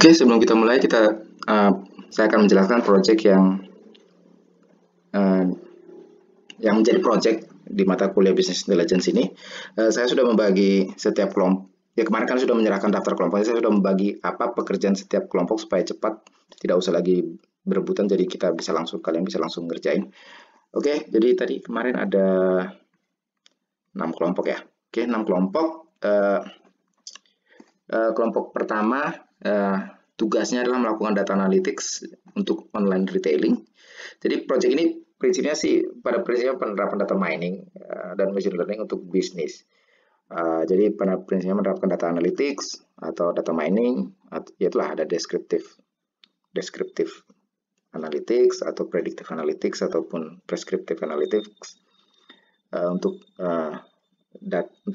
Oke, sebelum kita mulai, saya akan menjelaskan project uh, yang menjadi project di mata kuliah Business Intelligence ini. Saya sudah membagi setiap kelompok. Ya, kemarin kan sudah menyerahkan daftar kelompok. Saya sudah membagi apa pekerjaan setiap kelompok supaya cepat, tidak usah lagi berebutan. Jadi kalian bisa langsung ngerjain. Oke, jadi tadi kemarin ada 6 kelompok ya. Oke, 6 kelompok. Kelompok pertama tugasnya adalah melakukan data analytics untuk online retailing. Jadi project ini prinsipnya sih pada prinsipnya penerapan data mining dan machine learning untuk bisnis. Jadi pada prinsipnya menerapkan data analytics atau data mining, yaitulah ada descriptive analytics atau predictive analytics ataupun prescriptive analytics untuk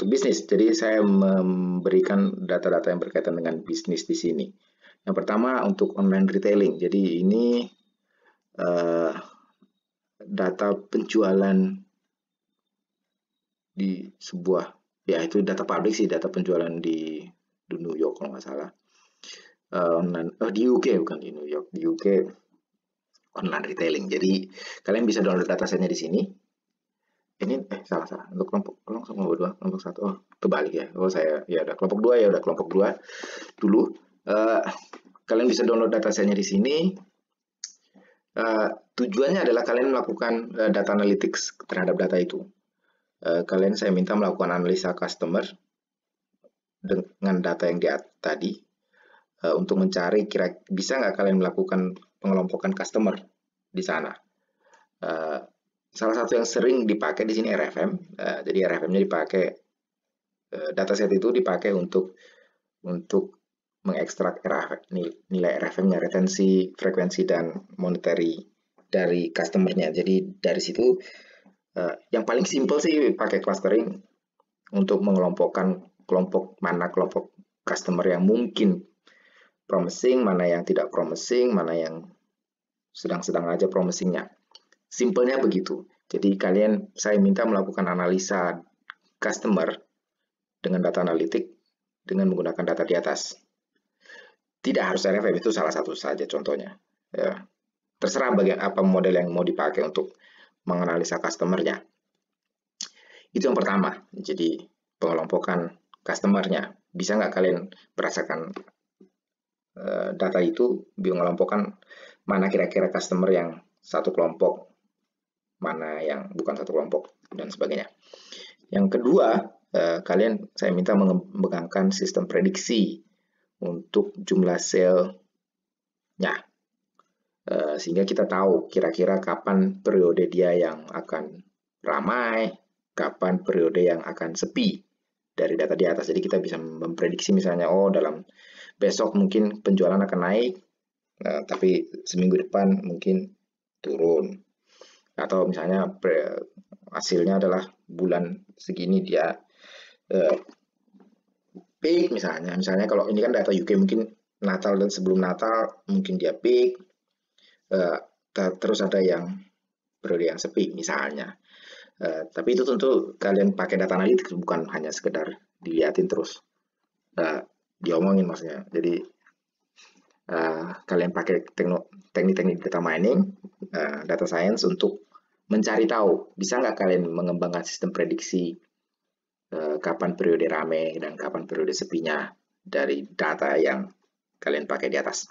bisnis. Jadi saya memberikan data-data yang berkaitan dengan bisnis di sini. Yang pertama untuk online retailing. Jadi ini data penjualan di sebuah, ya itu data publik sih, data penjualan di New York kalau nggak salah. Di UK, bukan di New York, di UK online retailing. Jadi kalian bisa download datasetnya di sini. Ini salah untuk kelompok 2, kelompok 1 kebalik ya. Saya udah kelompok 2 kelompok 2 dulu. Kalian bisa download datasetnya di sini. Tujuannya adalah kalian melakukan data analytics terhadap data itu. Saya minta melakukan analisa customer dengan data yang tadi untuk mencari bisa nggak kalian melakukan pengelompokan customer di sana. Salah satu yang sering dipakai di sini RFM. Jadi RFM-nya dipakai, dataset itu dipakai untuk mengekstrak nilai RFM-nya, retensi, frekuensi, dan monetary dari customer-nya. Jadi dari situ yang paling simple sih pakai clustering untuk mengelompokkan kelompok customer yang mungkin promising, mana yang tidak promising, mana yang sedang-sedang aja promisingnya. Simpelnya begitu. Jadi saya minta melakukan analisa customer dengan data analitik dengan menggunakan data di atas. Tidak harus RFM, itu salah satu saja contohnya. Ya. Terserah apa model yang mau dipakai untuk menganalisa customer-nya. Itu yang pertama. Jadi pengelompokan customer-nya. Bisa nggak kalian berdasarkan data itu mengelompokkan mana kira-kira customer yang satu kelompok, mana yang bukan satu kelompok, dan sebagainya. Yang kedua, saya minta mengembangkan sistem prediksi untuk jumlah sale-nya, sehingga kita tahu kira-kira kapan periode dia yang akan ramai, kapan periode yang akan sepi dari data di atas. Jadi kita bisa memprediksi misalnya, dalam besok mungkin penjualan akan naik, tapi seminggu depan mungkin turun. Atau misalnya hasilnya adalah bulan segini dia peak misalnya kalau ini kan data UK mungkin Natal dan sebelum Natal mungkin dia peak, terus ada yang periode yang sepi misalnya. Tapi itu tentu kalian pakai data analitik, bukan hanya sekedar dilihatin terus diomongin maksudnya. Jadi kalian pakai teknik-teknik data mining, data science untuk mencari tahu, bisa nggak kalian mengembangkan sistem prediksi kapan periode rame dan kapan periode sepinya dari data yang kalian pakai di atas.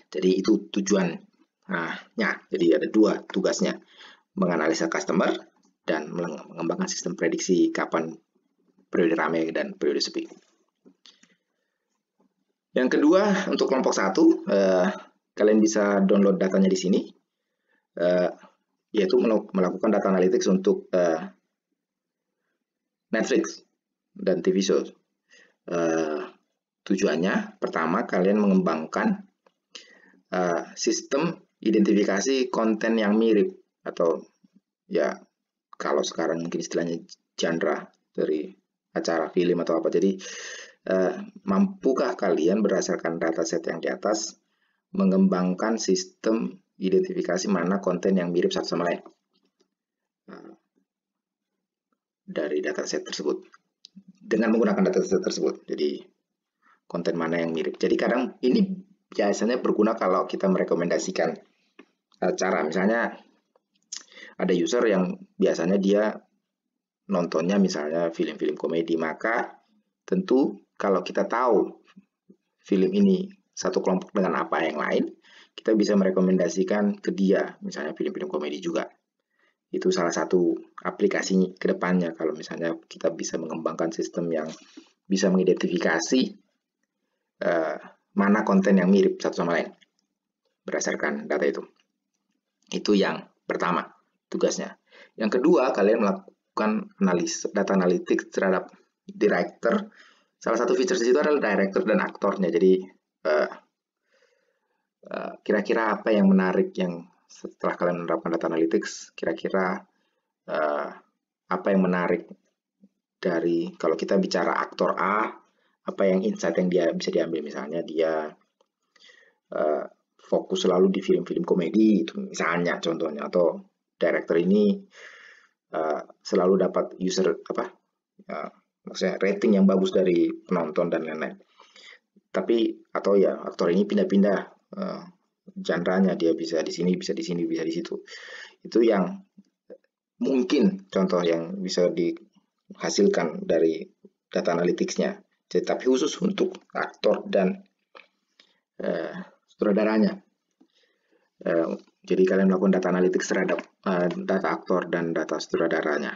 Jadi itu tujuannya. Jadi ada 2 tugasnya, menganalisa customer dan mengembangkan sistem prediksi kapan periode rame dan periode sepi. Yang kedua, untuk kelompok 1, kalian bisa download datanya di sini, yaitu melakukan data analytics untuk Netflix dan TV show. Tujuannya, pertama, kalian mengembangkan sistem identifikasi konten yang mirip, atau ya kalau sekarang mungkin istilahnya genre dari acara film atau apa. Jadi mampukah kalian berdasarkan dataset yang di atas mengembangkan sistem identifikasi mana konten yang mirip satu sama lain dari dataset tersebut dengan menggunakan dataset tersebut. Jadi konten mana yang mirip. Jadi kadang ini biasanya berguna kalau kita merekomendasikan cara. Misalnya ada user yang biasanya dia nontonnya misalnya film-film komedi, maka tentu kalau kita tahu film ini satu kelompok dengan apa yang lain, kita bisa merekomendasikan ke dia misalnya film-film komedi juga. Itu salah satu aplikasi ke depannya kalau misalnya kita bisa mengembangkan sistem yang bisa mengidentifikasi mana konten yang mirip satu sama lain berdasarkan data itu. Itu yang pertama tugasnya. Yang kedua, kalian melakukan data analytics terhadap director. Salah satu feature di situ adalah director dan aktornya. Jadi kira-kira apa yang menarik yang setelah kalian menerapkan data analytics, kira-kira apa yang menarik dari kalau kita bicara aktor A, apa yang insight yang dia bisa diambil, misalnya dia fokus selalu di film-film komedi itu misalnya contohnya, atau director ini selalu dapat user maksudnya rating yang bagus dari penonton dan lain-lain. Tapi atau ya aktor ini pindah-pindah genre-nya, dia bisa di sini, bisa di sini, bisa di situ. Itu yang mungkin contoh yang bisa dihasilkan dari data analytics-nya. Tapi khusus untuk aktor dan sutradaranya. Jadi kalian melakukan data analytics terhadap data aktor dan data sutradaranya.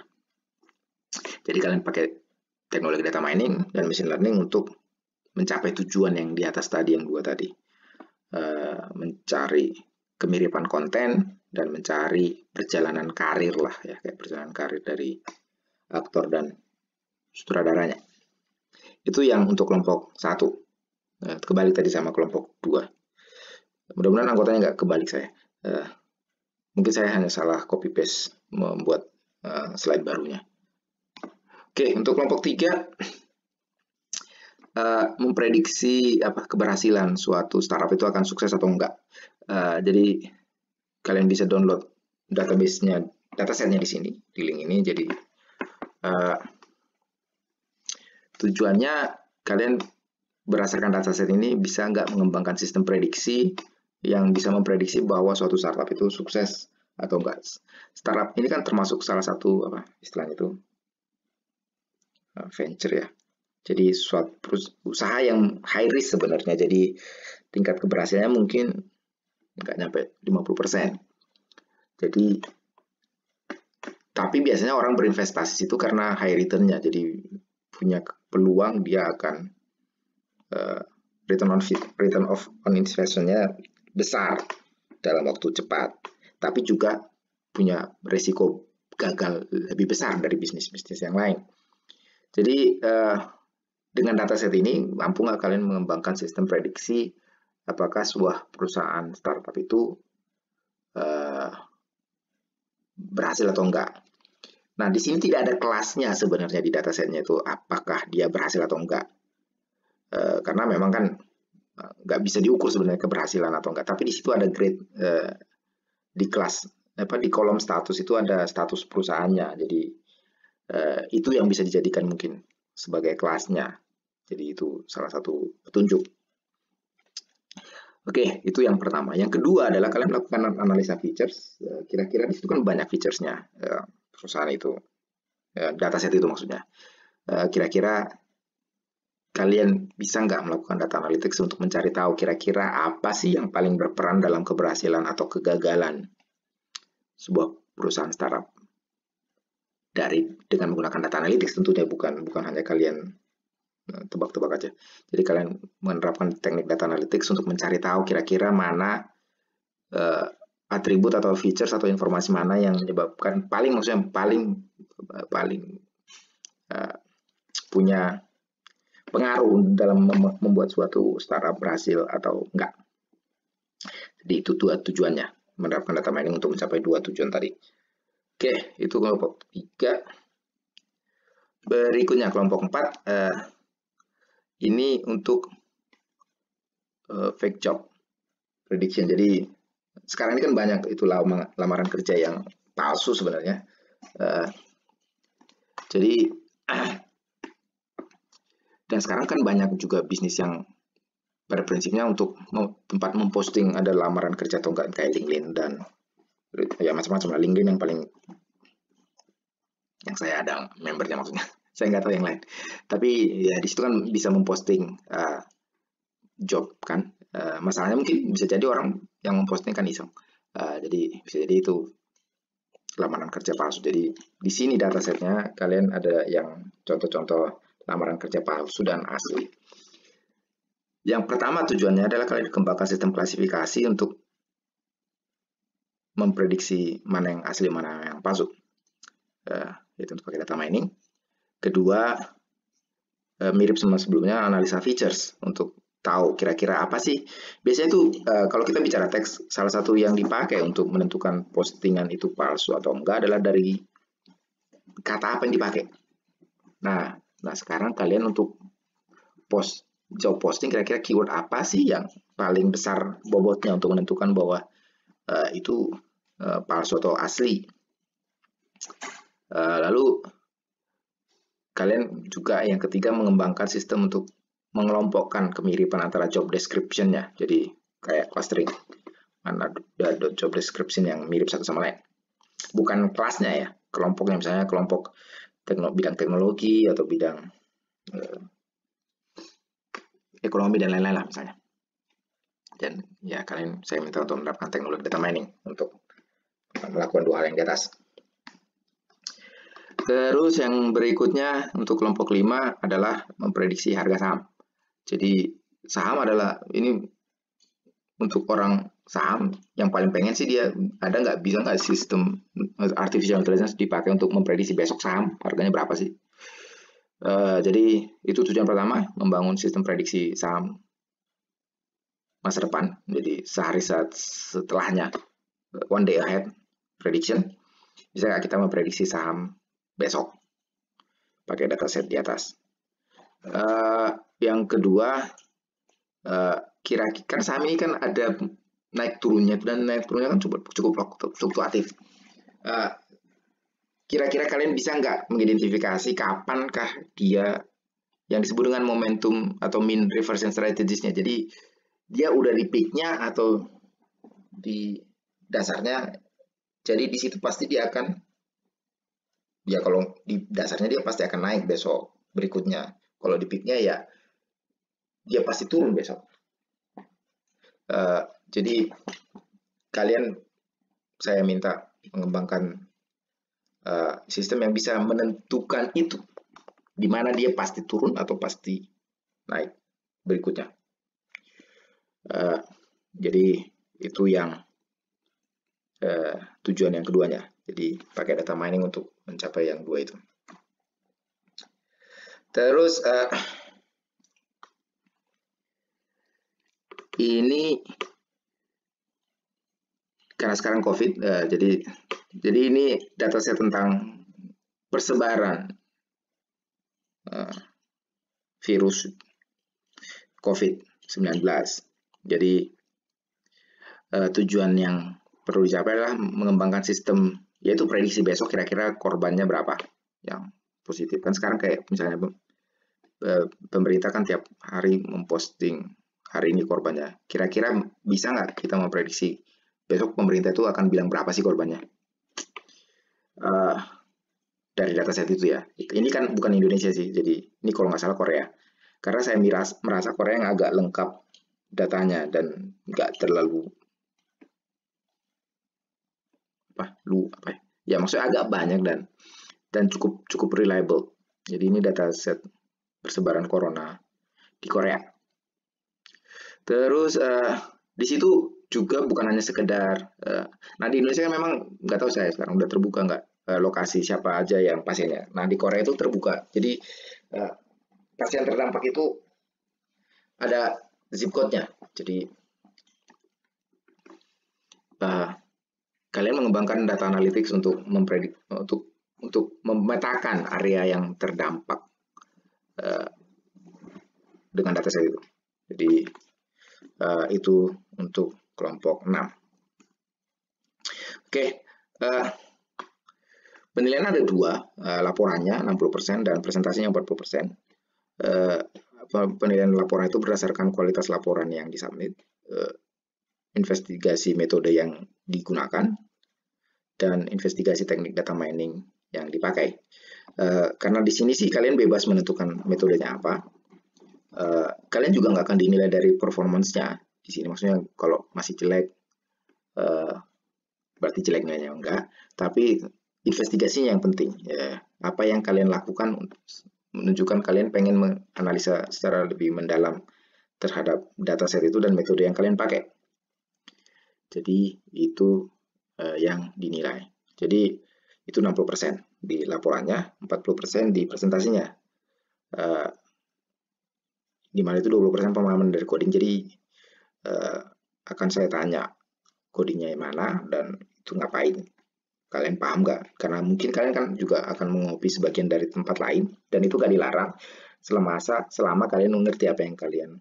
Jadi kalian pakai teknologi data mining dan machine learning untuk mencapai tujuan yang di atas tadi, yang dua tadi. Mencari kemiripan konten dan mencari perjalanan karir lah ya, kayak perjalanan karir dari aktor dan sutradaranya. Itu yang untuk kelompok 1. Kebalik tadi sama kelompok 2. Mudah-mudahan anggotanya nggak kebalik saya. Mungkin saya hanya salah copy paste membuat slide barunya. Oke, untuk kelompok 3, memprediksi keberhasilan suatu startup itu akan sukses atau enggak. Jadi kalian bisa download database-nya, datasetnya di sini, di link ini. Jadi tujuannya kalian berdasarkan dataset ini bisa nggak mengembangkan sistem prediksi yang bisa memprediksi bahwa suatu startup itu sukses atau enggak. Startup ini kan termasuk salah satu istilahnya itu venture ya. Jadi suatu usaha yang high risk sebenarnya. Jadi tingkat keberhasilannya mungkin nggak nyampe 50%. Jadi tapi biasanya orang berinvestasi itu karena high return-nya. Jadi punya peluang dia akan return on investment-nya besar dalam waktu cepat. Tapi juga punya risiko gagal lebih besar dari bisnis-bisnis yang lain. Jadi dengan dataset ini mampu nggak kalian mengembangkan sistem prediksi apakah sebuah perusahaan startup itu berhasil atau enggak. Nah, di sini tidak ada kelasnya sebenarnya di datasetnya itu apakah dia berhasil atau enggak. Karena memang kan nggak bisa diukur sebenarnya keberhasilan atau enggak. Tapi di situ ada grade di kelas di kolom status itu ada status perusahaannya. Jadi itu yang bisa dijadikan mungkin sebagai kelasnya. Jadi itu salah satu petunjuk. Oke, itu yang pertama. Yang kedua adalah kalian melakukan analisa features. Kira-kira di situ kan banyak featuresnya perusahaan itu, dataset itu maksudnya. Kira-kira kalian bisa nggak melakukan data analytics untuk mencari tahu kira-kira apa sih yang paling berperan dalam keberhasilan atau kegagalan sebuah perusahaan startup dengan menggunakan data analytics tentunya, bukan hanya kalian tebak-tebak aja. Jadi kalian menerapkan teknik data analytics untuk mencari tahu kira-kira mana atribut atau features atau informasi mana yang menyebabkan paling punya pengaruh dalam membuat suatu startup berhasil atau enggak. Jadi itu dua tujuannya, menerapkan data mining untuk mencapai dua tujuan tadi. Oke, itu kelompok 3. Berikutnya kelompok 4. Ini untuk fake job prediction. Jadi sekarang ini kan banyak itu lamaran kerja yang palsu sebenarnya. Jadi Dan sekarang kan banyak juga bisnis yang pada prinsipnya untuk tempat memposting ada lamaran kerja atau enggak, kayak LinkedIn dan ya macam-macam lah. LinkedIn yang saya ada membernya maksudnya. Saya nggak tahu yang lain. Tapi ya di situ kan bisa memposting job kan. Masalahnya mungkin bisa jadi orang yang memposting kan iseng. Jadi bisa jadi itu lamaran kerja palsu. Jadi di sini datasetnya kalian ada yang contoh-contoh lamaran kerja palsu dan asli. Yang pertama tujuannya adalah kalian kembangkan sistem klasifikasi untuk memprediksi mana yang asli, mana yang palsu. Itu untuk pakai data mining. Kedua, mirip sama sebelumnya, analisa features untuk tahu kira-kira apa sih. Biasanya tuh kalau kita bicara teks, salah satu yang dipakai untuk menentukan postingan itu palsu atau enggak adalah dari kata apa yang dipakai. Nah sekarang kalian untuk job posting, kira-kira keyword apa sih yang paling besar bobotnya untuk menentukan bahwa itu palsu atau asli. Lalu kalian juga yang ketiga mengembangkan sistem untuk mengelompokkan kemiripan antara job description-nya. Jadi kayak clustering, mana ada job description yang mirip satu sama lain. Bukan kelasnya ya, kelompoknya, misalnya kelompok bidang teknologi atau bidang ekonomi dan lain-lain lah misalnya. Dan ya saya minta untuk menerapkan teknologi data mining untuk melakukan dua hal yang di atas. Terus yang berikutnya untuk kelompok 5 adalah memprediksi harga saham. Jadi saham adalah ini untuk orang saham yang paling pengen sih dia ada bisa nggak sistem artificial intelligence dipakai untuk memprediksi besok saham harganya berapa sih. Jadi itu tujuan pertama, membangun sistem prediksi saham masa depan. Jadi sehari setelahnya, one day ahead prediction. Bisa nggak kita memprediksi saham besok pakai dataset di atas. Yang kedua, kira-kira kan saham ini kan ada naik turunnya, dan naik turunnya kan cukup fluktuatif. Kira-kira kalian bisa nggak mengidentifikasi kapankah dia yang disebut dengan momentum atau mean reversion strategies-nya. Jadi dia udah di peak-nya atau di dasarnya. Jadi di situ pasti dia akan, ya kalau di dasarnya dia pasti akan naik besok berikutnya. Kalau di peak-nya ya dia pasti turun besok. Jadi saya minta mengembangkan sistem yang bisa menentukan itu, di mana dia pasti turun atau pasti naik berikutnya. Jadi itu yang tujuan yang keduanya. Jadi pakai data mining untuk mencapai yang dua itu. Terus ini karena sekarang COVID, jadi ini dataset tentang persebaran virus COVID-19. Jadi tujuan yang perlu dicapai adalah mengembangkan sistem, yaitu prediksi besok kira-kira korbannya berapa yang positif. Kan sekarang kayak misalnya pemerintah kan tiap hari memposting hari ini korbannya. Kira-kira bisa nggak kita memprediksi besok pemerintah itu akan bilang berapa sih korbannya? Dari dataset itu ya. Ini kan bukan Indonesia sih, jadi ini kalau nggak salah Korea. Karena saya merasa Korea yang agak lengkap datanya dan nggak terlalu ya maksudnya agak banyak dan cukup reliable. Jadi ini dataset persebaran corona di Korea. Terus di situ juga bukan hanya sekedar, nah di Indonesia kan memang nggak tahu saya sekarang udah terbuka nggak lokasi siapa aja yang pasiennya. Nah di Korea itu terbuka, jadi pasien terdampak itu ada zip code-nya. Jadi kalian mengembangkan data analytics untuk memetakan area yang terdampak dengan dataset itu. Jadi itu untuk kelompok 6. Oke, penilaian ada dua, laporannya 60% dan presentasinya 40%. penilaian laporan itu berdasarkan kualitas laporan yang disubmit, investigasi metode yang digunakan, dan investigasi teknik data mining yang dipakai. Karena di sini sih kalian bebas menentukan metodenya apa. Kalian juga nggak akan dinilai dari performance-nya di sini. Maksudnya kalau masih jelek, berarti jelek nilainya enggak. Tapi investigasinya yang penting. Ya, apa yang kalian lakukan menunjukkan kalian pengen menganalisa secara lebih mendalam terhadap dataset itu dan metode yang kalian pakai. Jadi itu yang dinilai. Jadi itu 60% di laporannya, 40% di presentasinya. Di mana itu 20% pemahaman dari coding. Jadi akan saya tanya codingnya yang mana dan itu ngapain. Kalian paham nggak? Karena mungkin kalian kan juga akan mengopi sebagian dari tempat lain dan itu nggak dilarang selama kalian mengerti apa yang kalian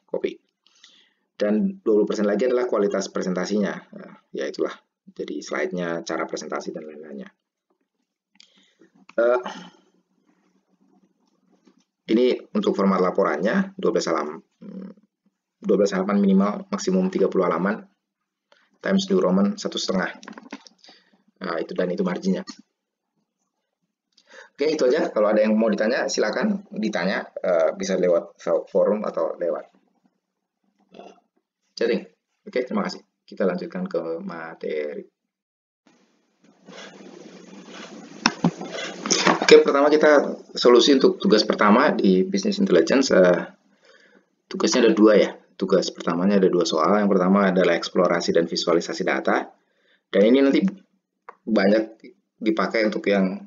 copy. Dan 20% lagi adalah kualitas presentasinya. Ya itulah. Jadi slide-nya, cara presentasi dan lain-lainnya. Ini untuk format laporannya 12 halaman minimal, maksimum 30 halaman, Times New Roman 1,5. Nah, itu marginnya. Oke, itu aja. Kalau ada yang mau ditanya, silakan ditanya. Bisa lewat forum atau lewat chatting. Oke, terima kasih. Kita lanjutkan ke materi. Oke, pertama kita solusi untuk tugas pertama di Business Intelligence. Tugasnya ada 2 ya. Tugas pertamanya ada 2 soal. Yang pertama adalah eksplorasi dan visualisasi data. Dan ini nanti banyak dipakai untuk yang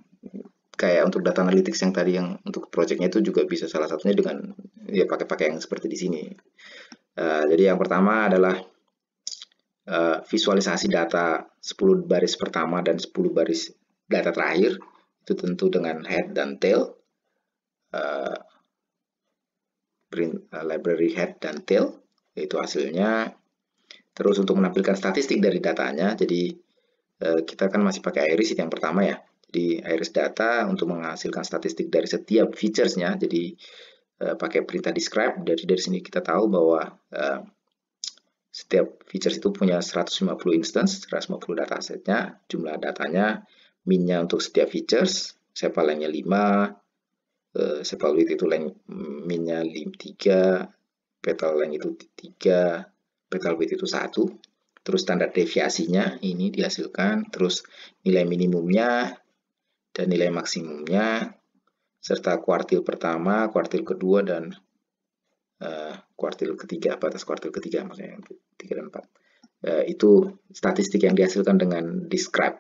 kayak untuk data analytics yang tadi yang untuk projectnya itu juga bisa salah satunya dengan ya pakai yang seperti di sini. Jadi yang pertama adalah visualisasi data 10 baris pertama dan 10 baris data terakhir. Itu tentu dengan head dan tail. Library head dan tail, yaitu hasilnya. Terus untuk menampilkan statistik dari datanya, jadi kita kan masih pakai iris yang pertama ya. Jadi iris data untuk menghasilkan statistik dari setiap features-nya. Jadi pakai perintah describe. Dari sini kita tahu bahwa setiap features itu punya 150 instance, 150 datasetnya, jumlah datanya, min-nya untuk setiap features, sepal length-nya 5, sepal width itu min-nya 3, petal length itu 3, petal width itu 1, terus standar deviasinya ini dihasilkan, terus nilai minimumnya dan nilai maksimumnya, serta kuartil pertama, kuartil kedua, dan kuartil ketiga, batas kuartil ketiga, maksudnya 3 dan 4. Itu statistik yang dihasilkan dengan describe.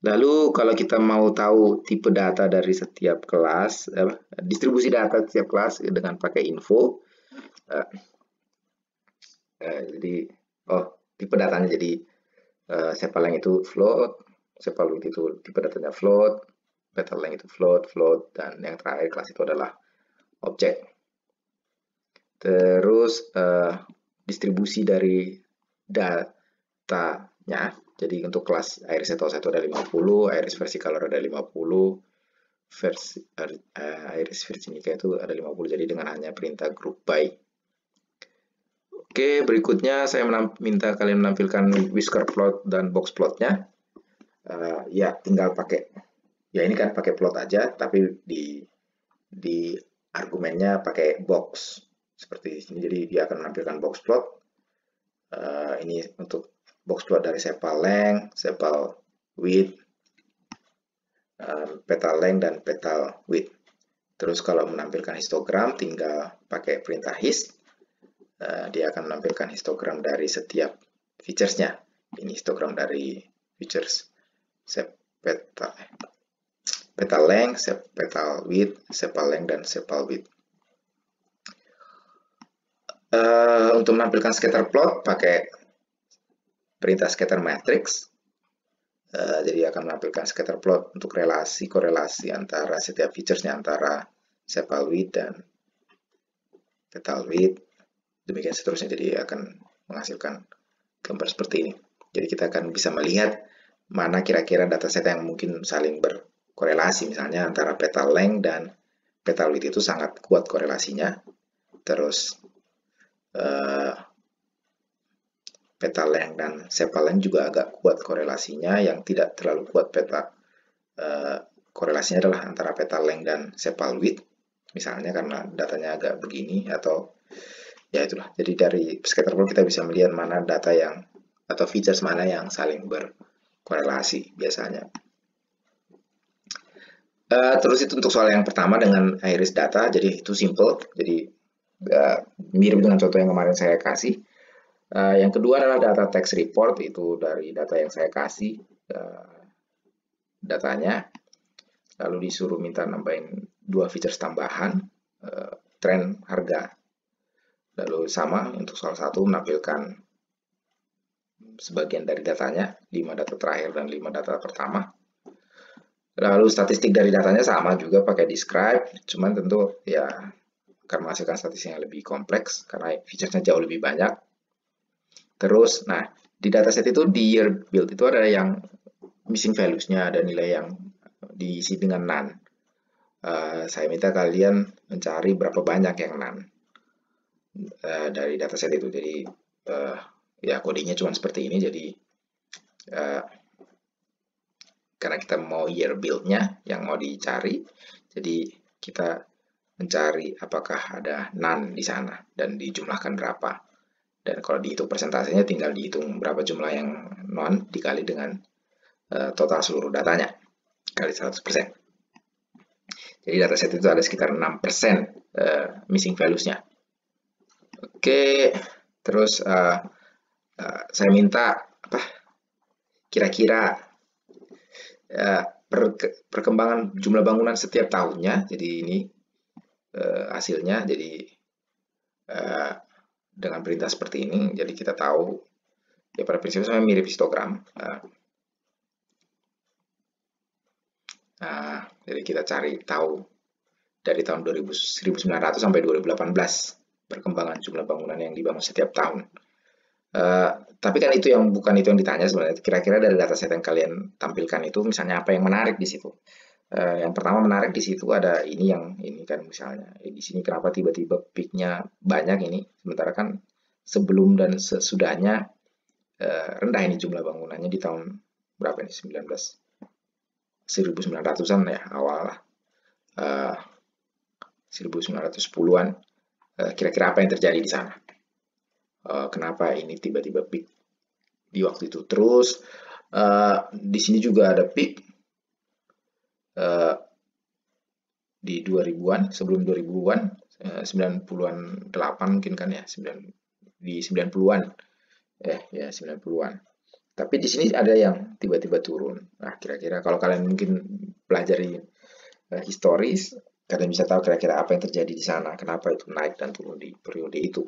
Lalu kalau kita mau tahu tipe data dari setiap kelas, distribusi data setiap kelas dengan pakai info, jadi tipe datanya jadi sepal length itu float, sepal width itu tipe datanya float, petal length itu float, dan yang terakhir kelas itu adalah objek. Terus distribusi dari datanya, jadi untuk kelas iris 1 ada 50, iris versicolor ada 50, iris virginica itu ada 50, jadi dengan hanya perintah group by. Oke, berikutnya saya minta kalian menampilkan whisker plot dan box plotnya. Ya tinggal pakai, ya ini kan pakai plot aja, tapi di argumennya pakai box seperti ini. Jadi dia akan menampilkan box plot. Ini untuk box plot dari sepal length, sepal width, petal length, dan petal width. Terus kalau menampilkan histogram tinggal pakai perintah hist. Dia akan menampilkan histogram dari setiap features-nya. Ini histogram dari features petal length, petal width, sepal length, dan sepal width. Untuk menampilkan scatter plot pakai perintah scatter matrix. Jadi akan menampilkan scatter plot untuk korelasi antara setiap features-nya, antara sepal width dan petal width. Demikian seterusnya, jadi akan menghasilkan gambar seperti ini. Jadi kita akan bisa melihat mana kira-kira dataset yang mungkin saling berkorelasi, misalnya antara petal length dan Petaluit itu sangat kuat korelasinya. Terus Petalength dan Sepalength juga agak kuat korelasinya. Yang tidak terlalu kuat korelasinya adalah antara Petalength dan Sepalwidth, misalnya karena datanya agak begini, atau ya itulah. Jadi dari scatterplot kita bisa melihat mana data yang atau features mana yang saling berkorelasi biasanya. Terus itu untuk soal yang pertama dengan iris data, jadi itu simple, jadi mirip dengan contoh yang kemarin saya kasih. Yang kedua adalah data text report, itu dari data yang saya kasih datanya, lalu disuruh minta nambahin 2 features tambahan, tren harga. Lalu sama untuk soal 1 menampilkan sebagian dari datanya, 5 data terakhir dan 5 data pertama. Lalu statistik dari datanya sama juga pakai describe, cuman tentu ya akan menghasilkan statistik yang lebih kompleks karena featuresnya jauh lebih banyak. Terus, nah di dataset itu di year build itu ada yang missing values-nya, ada nilai yang diisi dengan none. Saya minta kalian mencari berapa banyak yang none dari dataset itu. Jadi ya kodenya cuma seperti ini. Jadi karena kita mau year build-nya yang mau dicari, jadi kita mencari apakah ada none di sana dan dijumlahkan berapa. Dan kalau dihitung persentasenya tinggal dihitung berapa jumlah yang non dikali dengan total seluruh datanya kali 100%. Jadi dataset itu ada sekitar 6% missing values-nya. Oke, terus saya minta kira-kira perkembangan jumlah bangunan setiap tahunnya. Jadi ini hasilnya. Jadi dengan perintah seperti ini, jadi kita tahu ya pada prinsipnya sama mirip histogram. Jadi kita cari tahu dari tahun 1900 sampai 2018 perkembangan jumlah bangunan yang dibangun setiap tahun. Tapi kan itu bukan itu yang ditanya sebenarnya. Kira-kira dari dataset yang kalian tampilkan itu misalnya apa yang menarik di situ? Yang pertama menarik di situ ada ini kan misalnya di sini kenapa tiba-tiba peak-nya banyak ini, sementara kan sebelum dan sesudahnya rendah ini jumlah bangunannya di tahun berapa ini, 1900-an ya awal lah, 1910-an. Kira-kira apa yang terjadi di sana? Kenapa ini tiba-tiba peak di waktu itu? Terus di sini juga ada peak di 2000-an, sebelum 2000-an, 90-an 8 mungkin kan ya, di 90-an. Ya 90-an. Tapi di sini ada yang tiba-tiba turun. Nah, kira-kira kalau kalian mungkin pelajari historis, kalian bisa tahu kira-kira apa yang terjadi di sana, kenapa itu naik dan turun di periode itu.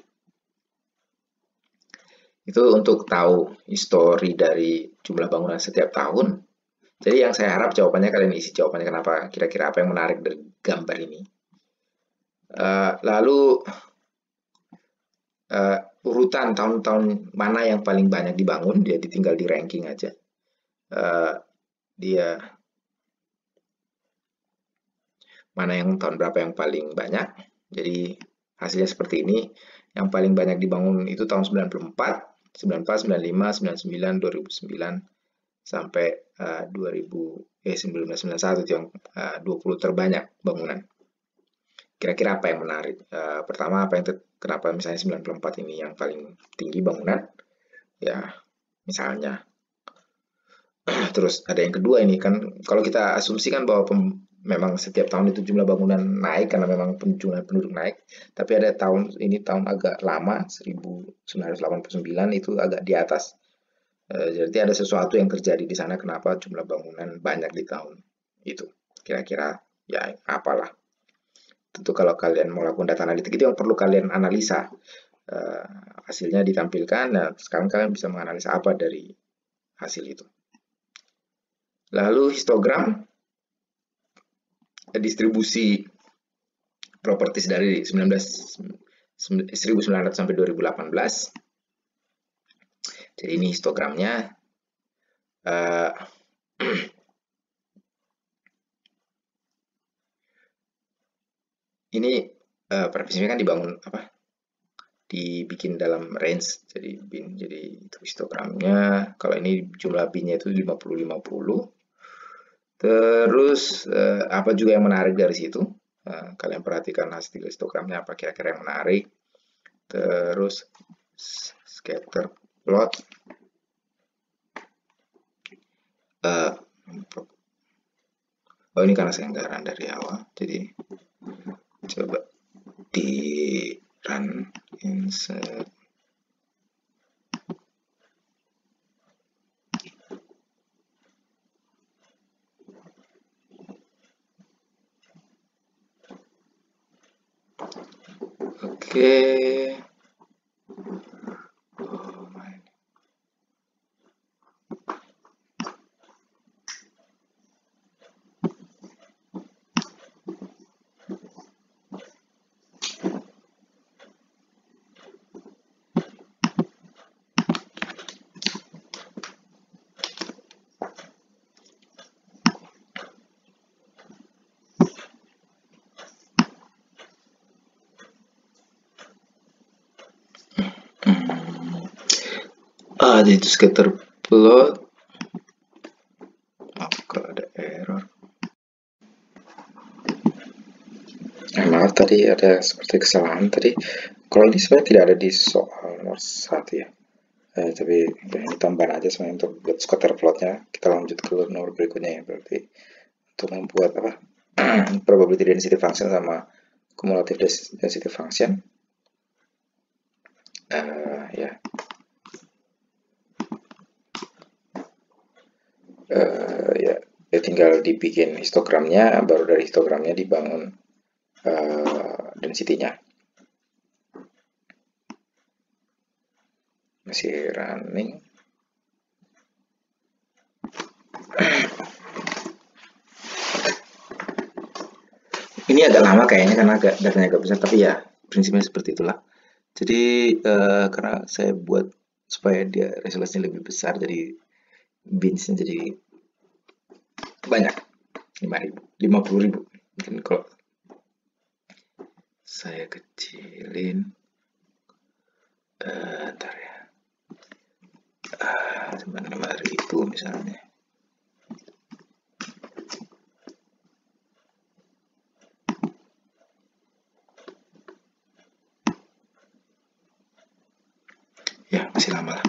Itu untuk tahu histori dari jumlah bangunan setiap tahun. Jadi yang saya harap jawabannya kalian isi jawabannya kenapa, kira-kira apa yang menarik dari gambar ini. Lalu urutan tahun-tahun mana yang paling banyak dibangun, dia tinggal di ranking aja. Dia mana yang tahun berapa yang paling banyak. Jadi hasilnya seperti ini. Yang paling banyak dibangun itu tahun 94, 94, 95, 99, 2009 sampai 1991 itu yang 20 terbanyak bangunan. Kira-kira apa yang menarik? Pertama, kenapa misalnya 94 ini yang paling tinggi bangunan? Ya, misalnya. Terus ada yang kedua ini kan, kalau kita asumsikan bahwa memang setiap tahun itu jumlah bangunan naik karena memang jumlah penduduk naik, tapi ada tahun agak lama, 1989 itu agak di atas. Jadi ada sesuatu yang terjadi di sana, kenapa jumlah bangunan banyak di tahun itu. Kira-kira ya apalah. Tentu kalau kalian mau lakukan data analitik itu yang perlu kalian analisa. Hasilnya ditampilkan, nah sekarang kalian bisa menganalisa apa dari hasil itu. Lalu histogram, distribusi properties dari 1900 sampai 2018. Jadi ini histogramnya. ini preferensinya kan dibangun dibikin dalam range, jadi bin, jadi itu histogramnya. Kalau ini jumlah binnya itu 50-50. Terus apa juga yang menarik dari situ? Kalian perhatikan hasil histogramnya apa kira-kira yang menarik. Terus scatter plot. Oh, ini karena saya nggak run dari awal, jadi coba di run insert. Oke. Oh, my. Ada itu scatter plot. Kalau ada error. Maaf tadi ada seperti kesalahan tadi. Kalau ini sebenarnya tidak ada di soal nomor 1 ya. Tapi ya, ini tambahan aja sebenarnya untuk buat scatter plotnya. Kita lanjut ke nomor berikutnya ya. Berarti untuk membuat probability density function sama cumulative density function. Ya. Ya tinggal dibikin histogramnya, baru dari histogramnya dibangun density-nya. Masih running. Ini agak lama kayaknya karena datanya agak besar, tapi ya prinsipnya seperti itulah. Jadi karena saya buat supaya dia resolusinya lebih besar, jadi binsnya jadi banyak, 5.000, 50.000. Mungkin kalau saya kecilin, ntar ya, 5.000 misalnya. Ya, masih lama lah.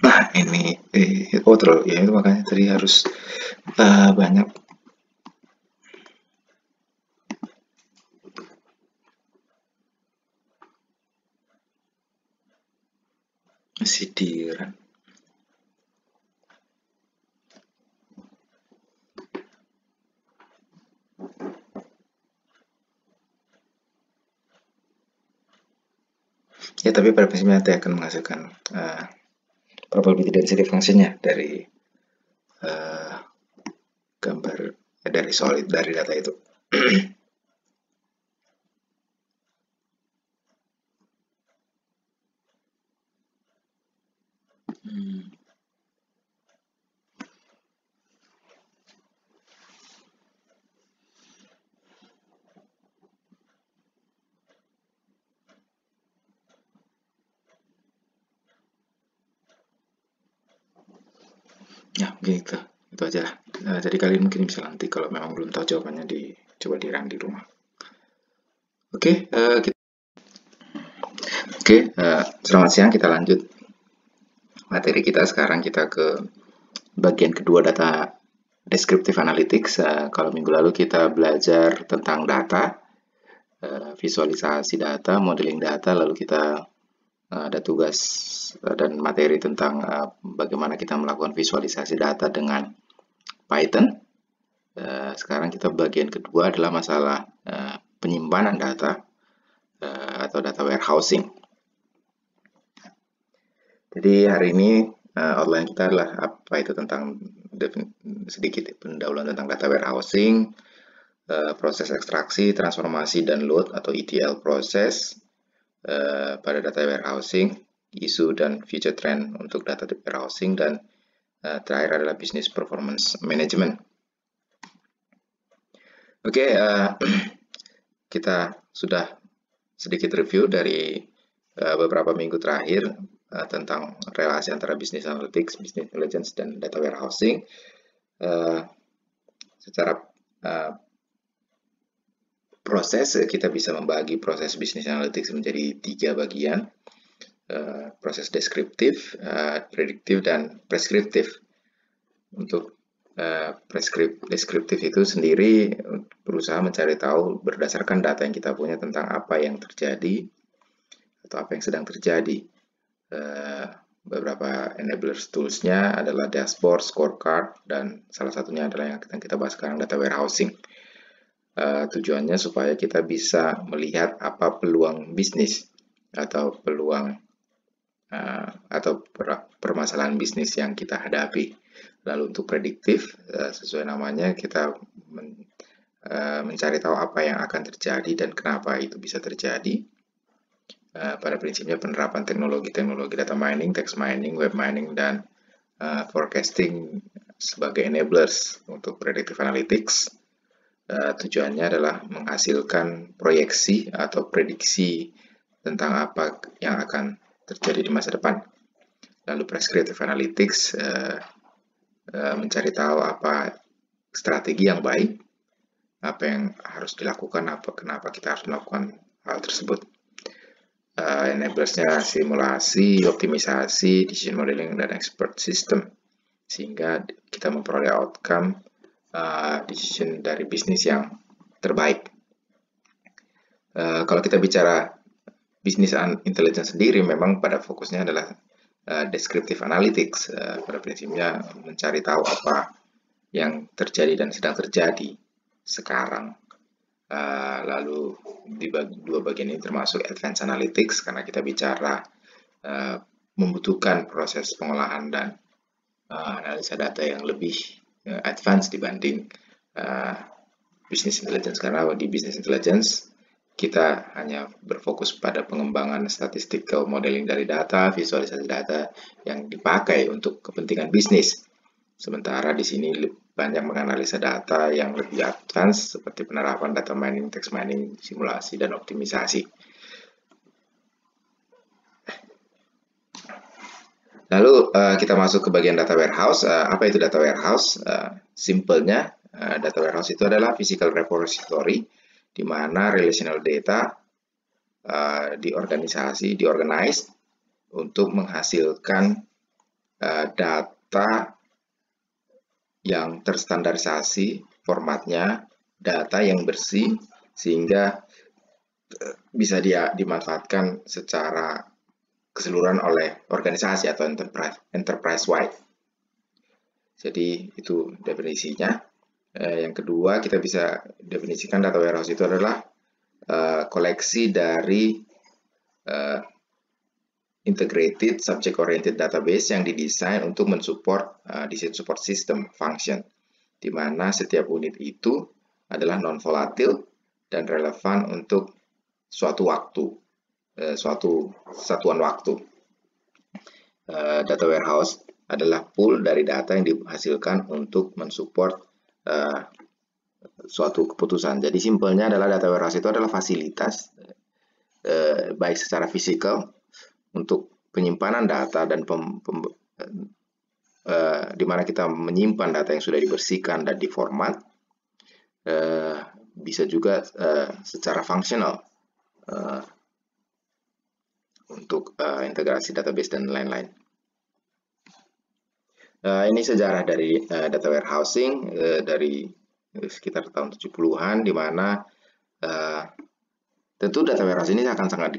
Nah, ini terlalu ya, itu makanya tadi harus banyak. Masih di run. Ya, tapi pada prinsipnya nanti akan menghasilkan probability density function-nya dari gambar dari solid dari data itu. Ya, gitu. Itu aja. Jadi kalian mungkin bisa nanti kalau memang belum tahu jawabannya coba di run di rumah. Oke, selamat siang. Kita lanjut materi kita. Sekarang kita ke bagian kedua, data descriptive analytics. Kalau minggu lalu kita belajar tentang data, visualisasi data, modeling data, lalu kita ada tugas dan materi tentang bagaimana kita melakukan visualisasi data dengan Python. Sekarang kita bagian kedua adalah masalah penyimpanan data atau data warehousing. Jadi hari ini outline kita adalah apa itu tentang sedikit pendahuluan tentang data warehousing, proses ekstraksi, transformasi, dan load atau ETL proses pada data warehousing, isu dan future trend untuk data warehousing, dan terakhir adalah business performance management. Oke, kita sudah sedikit review dari beberapa minggu terakhir tentang relasi antara business analytics, business intelligence, dan data warehousing. Secara proses, kita bisa membagi proses business analytics menjadi 3 bagian, proses deskriptif, prediktif, dan preskriptif. Untuk deskriptif itu sendiri berusaha mencari tahu berdasarkan data yang kita punya tentang apa yang terjadi atau apa yang sedang terjadi. Beberapa enablers tools-nya adalah dashboard, scorecard, dan salah satunya adalah yang akan kita bahas sekarang, data warehousing. Tujuannya supaya kita bisa melihat apa peluang bisnis atau peluang atau permasalahan bisnis yang kita hadapi. Lalu untuk prediktif, sesuai namanya, kita mencari tahu apa yang akan terjadi dan kenapa itu bisa terjadi. Pada prinsipnya penerapan teknologi data mining, text mining, web mining, dan forecasting sebagai enablers untuk predictive analytics. Tujuannya adalah menghasilkan proyeksi atau prediksi tentang apa yang akan terjadi di masa depan. Lalu prescriptive analytics mencari tahu apa strategi yang baik, apa yang harus dilakukan, kenapa kita harus melakukan hal tersebut. Enablersnya simulasi, optimisasi, decision modeling, dan expert system, sehingga kita memperoleh outcome decision dari bisnis yang terbaik. Kalau kita bicara business intelligence sendiri, memang pada fokusnya adalah descriptive analytics. Pada prinsipnya mencari tahu apa yang terjadi dan sedang terjadi sekarang. Lalu di dua bagian ini termasuk advanced analytics, karena kita bicara membutuhkan proses pengolahan dan analisa data yang lebih advance dibanding business intelligence, karena di business intelligence kita hanya berfokus pada pengembangan statistical modeling dari data, visualisasi data yang dipakai untuk kepentingan bisnis. Sementara di sini banyak menganalisa data yang lebih advance seperti penerapan data mining, text mining, simulasi, dan optimisasi. Lalu kita masuk ke bagian data warehouse. Apa itu data warehouse? Simpelnya, data warehouse itu adalah physical repository di mana relational data diorganize untuk menghasilkan data yang terstandarisasi formatnya, data yang bersih, sehingga bisa dimanfaatkan secara keseluruhan oleh organisasi atau enterprise-wide. Jadi itu definisinya. Yang kedua, kita bisa definisikan data warehouse itu adalah koleksi dari integrated subject-oriented database yang didesain untuk mensupport desain support system function, di mana setiap unit itu adalah non-volatil dan relevan untuk suatu waktu, suatu satuan waktu. Data warehouse adalah pool dari data yang dihasilkan untuk mensupport suatu keputusan. Jadi simpelnya adalah data warehouse itu adalah fasilitas baik secara fisikal untuk penyimpanan data dan di mana kita menyimpan data yang sudah dibersihkan dan diformat, bisa juga secara fungsional untuk integrasi database dan lain-lain. Ini sejarah dari data warehousing dari sekitar tahun 70-an, di mana tentu data warehouse ini akan sangat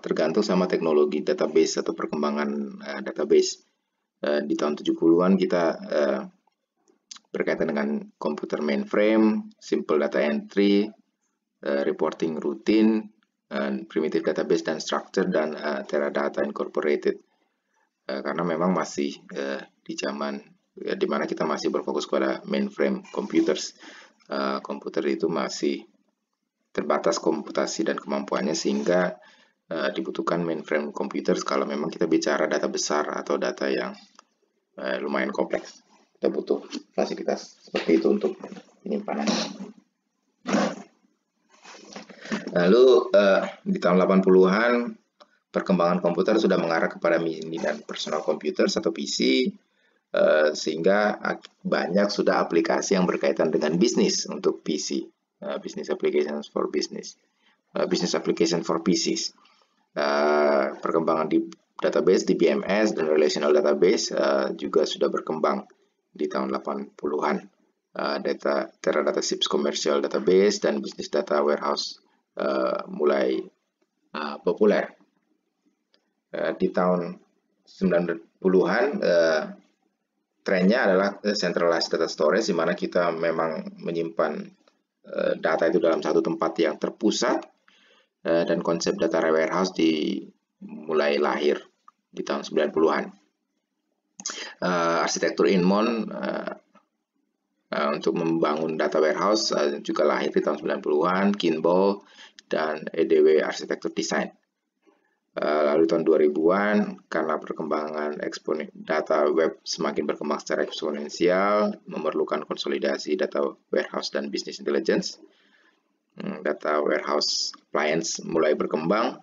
tergantung sama teknologi database atau perkembangan database. Di tahun 70-an kita berkaitan dengan komputer mainframe, simple data entry, reporting routine, primitive database dan structure, dan Teradata Incorporated. karena memang masih di zaman di mana kita masih berfokus pada mainframe computers. Komputer itu masih terbatas komputasi dan kemampuannya, sehingga dibutuhkan mainframe computers kalau memang kita bicara data besar atau data yang lumayan kompleks. Kita butuh fasilitas seperti itu untuk penyimpanan. Lalu di tahun 80-an perkembangan komputer sudah mengarah kepada mini dan personal computers atau PC, sehingga banyak sudah aplikasi yang berkaitan dengan bisnis untuk PC, business applications for business, business application for PCs. Perkembangan di database, di BMS dan relational database juga sudah berkembang di tahun 80-an. Teradata SIPS commercial database dan business data warehouse mulai populer. Di tahun 90-an trennya adalah centralized data storage, di mana kita memang menyimpan data itu dalam satu tempat yang terpusat, dan konsep data warehouse mulai lahir di tahun 90-an. Arsitektur Inmon untuk membangun data warehouse juga lahir di tahun 90-an, Kimball dan EDW Arsitektur Design. Lalu tahun 2000-an, karena perkembangan data web semakin berkembang secara eksponensial, memerlukan konsolidasi data warehouse dan business intelligence. Data warehouse appliance mulai berkembang,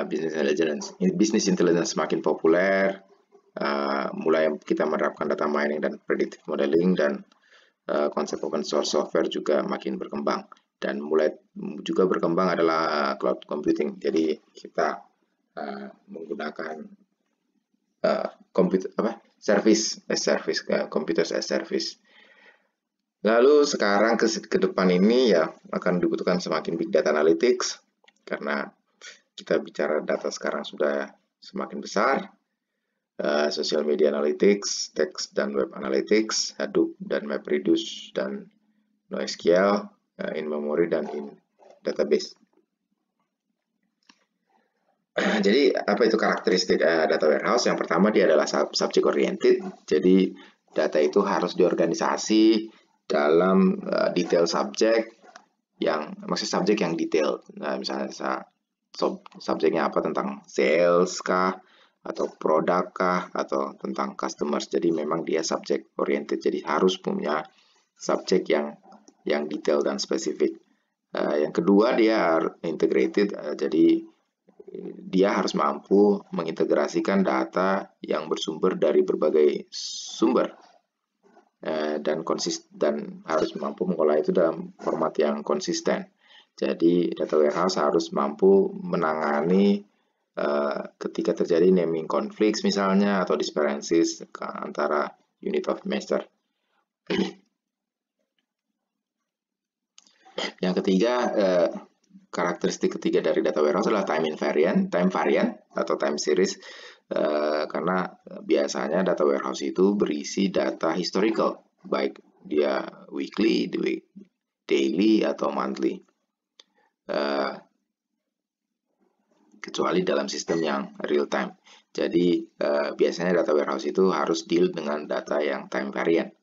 business intelligence semakin populer, mulai kita menerapkan data mining dan predictive modeling, dan konsep open source software juga makin berkembang. Dan mulai juga berkembang adalah cloud computing. Jadi kita menggunakan computer computers as service. Lalu sekarang ke depan ini ya akan dibutuhkan semakin big data analytics, karena kita bicara data sekarang sudah semakin besar. Social media analytics, text dan web analytics, Hadoop dan MapReduce dan NoSQL, in memory dan in database. Jadi apa itu karakteristik data warehouse? Yang pertama, dia adalah subject oriented. Jadi data itu harus diorganisasi dalam detail subjek subjek yang detail. Nah, misalnya subjeknya apa, tentang sales kah, atau produk kah, atau tentang customers. Jadi memang dia subject oriented, jadi harus punya subjek yang detail dan spesifik. Yang kedua, dia integrated, jadi dia harus mampu mengintegrasikan data yang bersumber dari berbagai sumber, dan harus mampu mengolah itu dalam format yang konsisten. Jadi data warehouse harus mampu menangani ketika terjadi naming conflicts misalnya, atau discrepancies antara unit of measure. Yang ketiga, karakteristik ketiga dari data warehouse adalah time variant atau time series, karena biasanya data warehouse itu berisi data historical, baik dia weekly, daily, atau monthly. Kecuali dalam sistem yang real time. Jadi biasanya data warehouse itu harus deal dengan data yang time variant.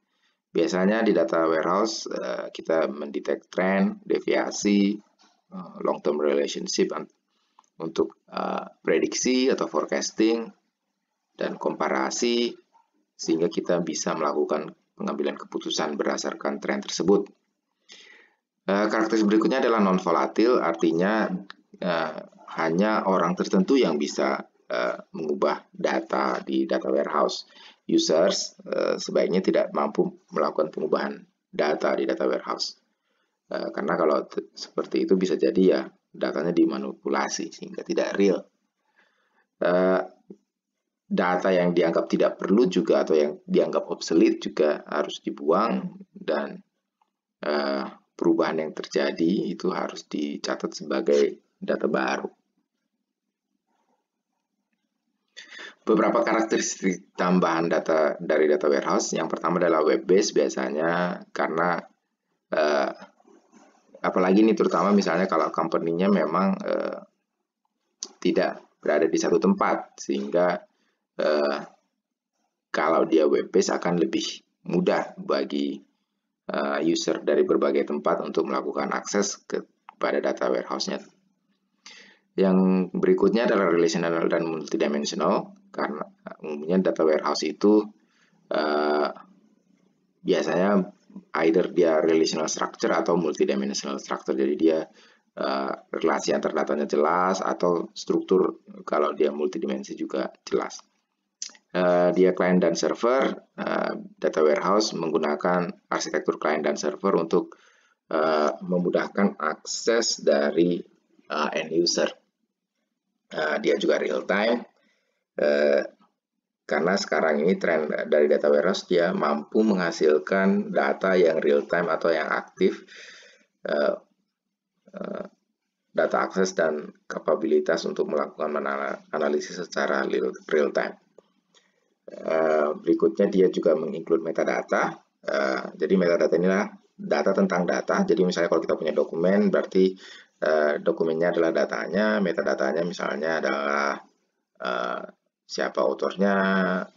Biasanya di data warehouse kita mendetek trend, deviasi, long term relationship untuk prediksi atau forecasting dan komparasi, sehingga kita bisa melakukan pengambilan keputusan berdasarkan tren tersebut. Karakteristik berikutnya adalah non volatil, artinya hanya orang tertentu yang bisa mengubah data di data warehouse. Users sebaiknya tidak mampu melakukan pengubahan data di data warehouse, karena kalau seperti itu bisa jadi ya datanya dimanipulasi sehingga tidak real. Data yang dianggap tidak perlu juga, atau yang dianggap obsolete, juga harus dibuang, dan perubahan yang terjadi itu harus dicatat sebagai data baru. Beberapa karakteristik tambahan data dari data warehouse. Yang pertama adalah web based biasanya, karena apalagi ini terutama misalnya kalau company-nya memang tidak berada di satu tempat, sehingga kalau dia web based akan lebih mudah bagi user dari berbagai tempat untuk melakukan akses kepada data warehouse-nya. Yang berikutnya adalah relational dan multidimensional, karena umumnya data warehouse itu biasanya either dia relational structure atau multidimensional structure. Jadi dia relasi antar datanya jelas, atau struktur kalau dia multidimensi juga jelas. Dia client dan server. Data warehouse menggunakan arsitektur client dan server untuk memudahkan akses dari end user. Dia juga real time, karena sekarang ini tren dari data warehouse, dia mampu menghasilkan data yang real time atau yang aktif, data akses dan kapabilitas untuk melakukan analisis secara real time. Berikutnya dia juga menginclude metadata. Jadi metadata inilah data tentang data. Jadi misalnya kalau kita punya dokumen, berarti dokumennya adalah datanya, metadatanya misalnya adalah siapa autornya,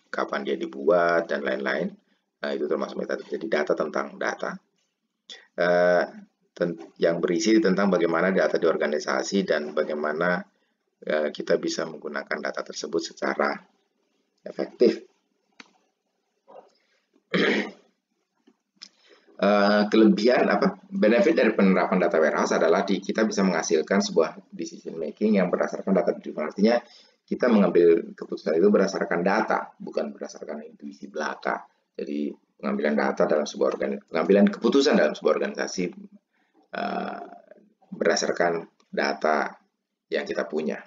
kapan dia dibuat, dan lain-lain. Itu termasuk metadata. Jadi data tentang data. Yang berisi tentang bagaimana data diorganisasi dan bagaimana kita bisa menggunakan data tersebut secara efektif. Kelebihan benefit dari penerapan data warehouse adalah kita bisa menghasilkan sebuah decision making yang berdasarkan data driven. Artinya kita mengambil keputusan itu berdasarkan data, bukan berdasarkan intuisi belaka. Jadi pengambilan keputusan dalam sebuah organisasi berdasarkan data yang kita punya.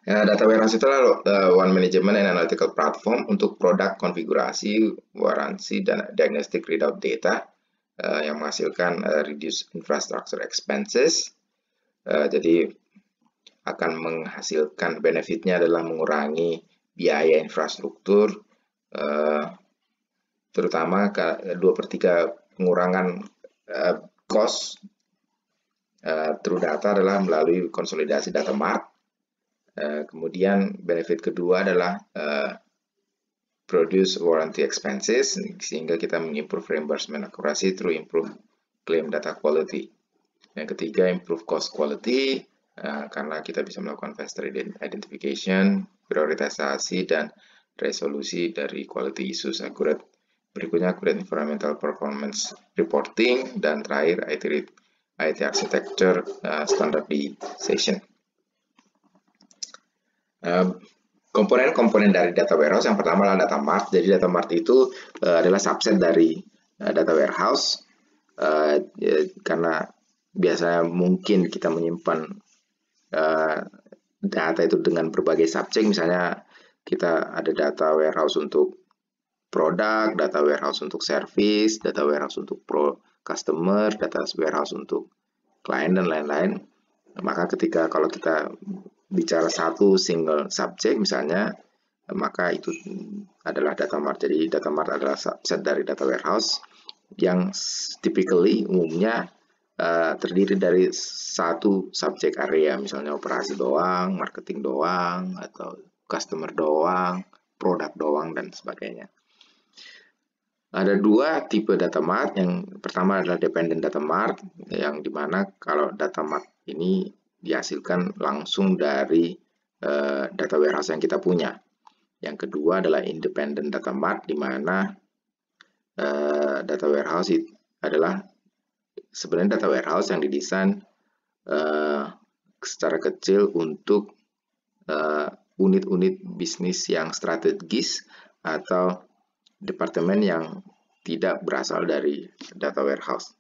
Data warehouse itu adalah one management and analytical platform untuk produk konfigurasi, waransi, dan diagnostic readout data yang menghasilkan reduce infrastructure expenses. Jadi akan menghasilkan benefitnya adalah mengurangi biaya infrastruktur, terutama 2/3 pengurangan cost through data adalah melalui konsolidasi data mart. Kemudian benefit kedua adalah produce warranty expenses, sehingga kita mengimprove reimbursement accuracy through improve claim data quality. Yang ketiga, improve cost quality, karena kita bisa melakukan faster identification, prioritisasi, dan resolusi dari quality issues accurate. Berikutnya, accurate environmental performance reporting, dan terakhir, IT architecture standardization. Komponen-komponen dari data warehouse yang pertama adalah data mart. Jadi data mart itu adalah subset dari data warehouse, karena biasanya mungkin kita menyimpan data itu dengan berbagai subjek. Misalnya kita ada data warehouse untuk produk, data warehouse untuk service, data warehouse untuk customer, data warehouse untuk klien, dan lain-lain. Maka kalau kita bicara satu single subject misalnya, maka itu adalah data mart. Jadi data mart adalah subset dari data warehouse yang typically umumnya terdiri dari satu subject area, misalnya operasi doang, marketing doang, atau customer doang, produk doang, dan sebagainya. Ada dua tipe data mart. Yang pertama adalah dependent data mart, yang dimana kalau data mart ini dihasilkan langsung dari data warehouse yang kita punya. Yang kedua adalah independent data mart, di mana data warehouse adalah sebenarnya data warehouse yang didesain secara kecil untuk unit-unit bisnis yang strategis atau departemen yang tidak berasal dari data warehouse.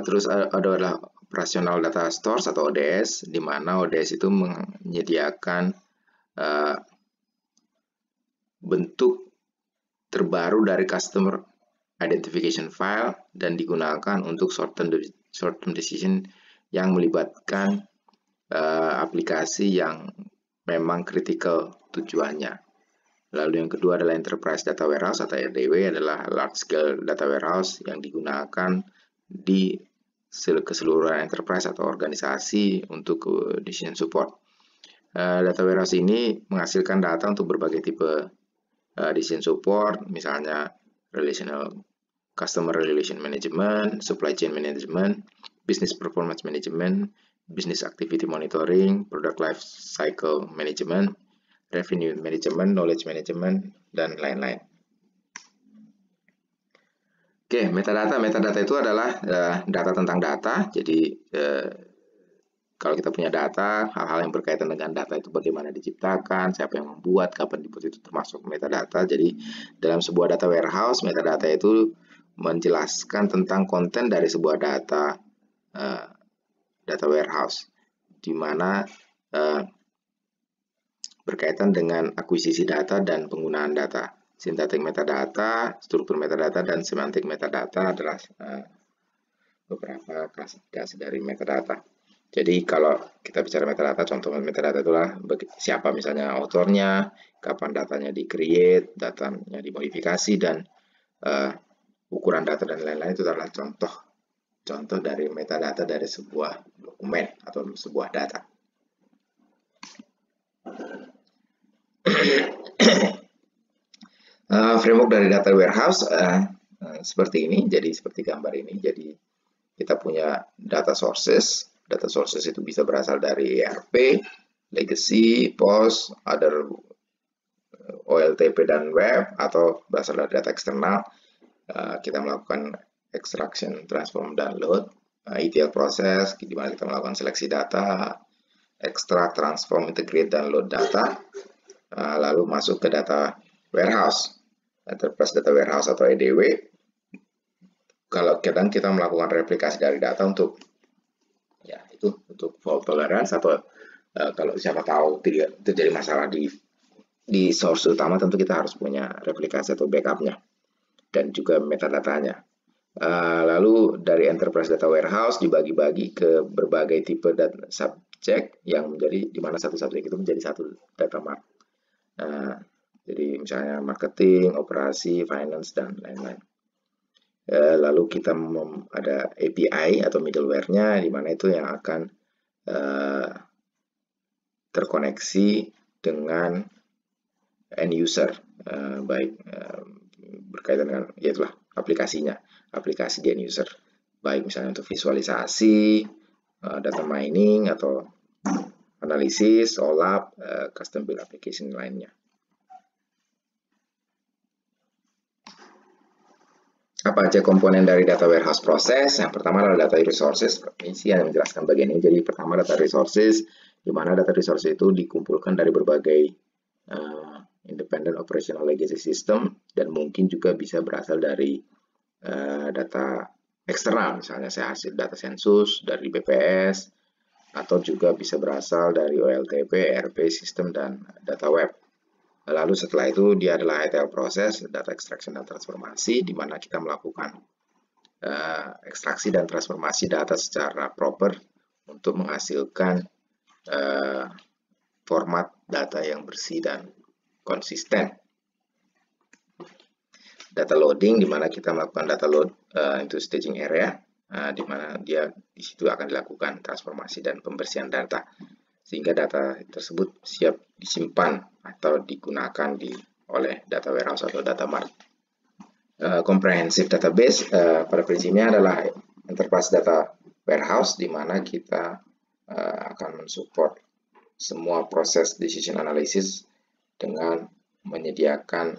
Terus adalah operational data stores atau ODS, di mana ODS itu menyediakan bentuk terbaru dari customer identification file dan digunakan untuk short-term decision yang melibatkan aplikasi yang memang critical tujuannya. Lalu yang kedua adalah enterprise data warehouse atau RDW, adalah large scale data warehouse yang digunakan di keseluruhan enterprise atau organisasi untuk decision support. Data warehouse ini menghasilkan data untuk berbagai tipe decision support, misalnya customer relation management, supply chain management, business performance management, business activity monitoring, product life cycle management, revenue management, knowledge management, dan lain-lain. Oke, metadata. Metadata itu adalah data tentang data. Jadi kalau kita punya data, hal-hal yang berkaitan dengan data itu bagaimana diciptakan, siapa yang membuat, kapan dibuat, itu termasuk metadata. Jadi dalam sebuah data warehouse, metadata itu menjelaskan tentang konten dari sebuah data warehouse, di mana berkaitan dengan akuisisi data dan penggunaan data. Sintaktik metadata, struktur metadata, dan semantik metadata adalah beberapa klasifikasi dari metadata. Jadi kalau kita bicara metadata, contoh metadata itulah siapa misalnya autornya, kapan datanya di-create, datanya dimodifikasi, dan ukuran data dan lain-lain. Itu adalah contoh dari metadata dari sebuah dokumen atau sebuah data. Framework dari data warehouse seperti ini, jadi seperti gambar ini. Jadi kita punya data sources. Data sources itu bisa berasal dari ERP, legacy, POS, other OLTP dan web, atau berasal dari data eksternal. Kita melakukan extraction, transform, download, ETL proses, di mana kita melakukan seleksi data, extract, transform, integrate, download data, lalu masuk ke data warehouse, enterprise data warehouse atau EDW. Kalau kadang kita melakukan replikasi dari data untuk fault tolerance, atau kalau siapa tahu terjadi masalah di source utama, tentu kita harus punya replikasi atau backupnya dan juga metadatanya. Lalu dari enterprise data warehouse dibagi-bagi ke berbagai tipe data subjek, yang menjadi di mana satu subjek itu menjadi satu data mart. Jadi misalnya marketing, operasi, finance, dan lain-lain. Lalu kita ada API atau middleware-nya, di mana itu yang akan terkoneksi dengan end user, baik berkaitan dengan itulah aplikasinya, aplikasi di end user, baik misalnya untuk visualisasi, data mining, atau analisis, OLAP, custom build application lainnya. Apa aja komponen dari data warehouse proses? Yang pertama adalah data resources. Ini yang menjelaskan bagian ini. Jadi pertama data resources, di mana data resources itu dikumpulkan dari berbagai independent operational legacy system, dan mungkin juga bisa berasal dari data eksternal, misalnya saya hasil data sensus dari BPS, atau juga bisa berasal dari OLTP, ERP system, dan data web. Lalu setelah itu dia adalah ETL proses, data extraction dan transformasi, di mana kita melakukan ekstraksi dan transformasi data secara proper untuk menghasilkan format data yang bersih dan konsisten. Data loading, di mana kita melakukan data load into staging area, di mana dia di situ akan dilakukan transformasi dan pembersihan data, sehingga data tersebut siap disimpan atau digunakan oleh data warehouse atau data mart. Comprehensive database pada prinsipnya adalah enterprise data warehouse, di mana kita akan mensupport semua proses decision analysis dengan menyediakan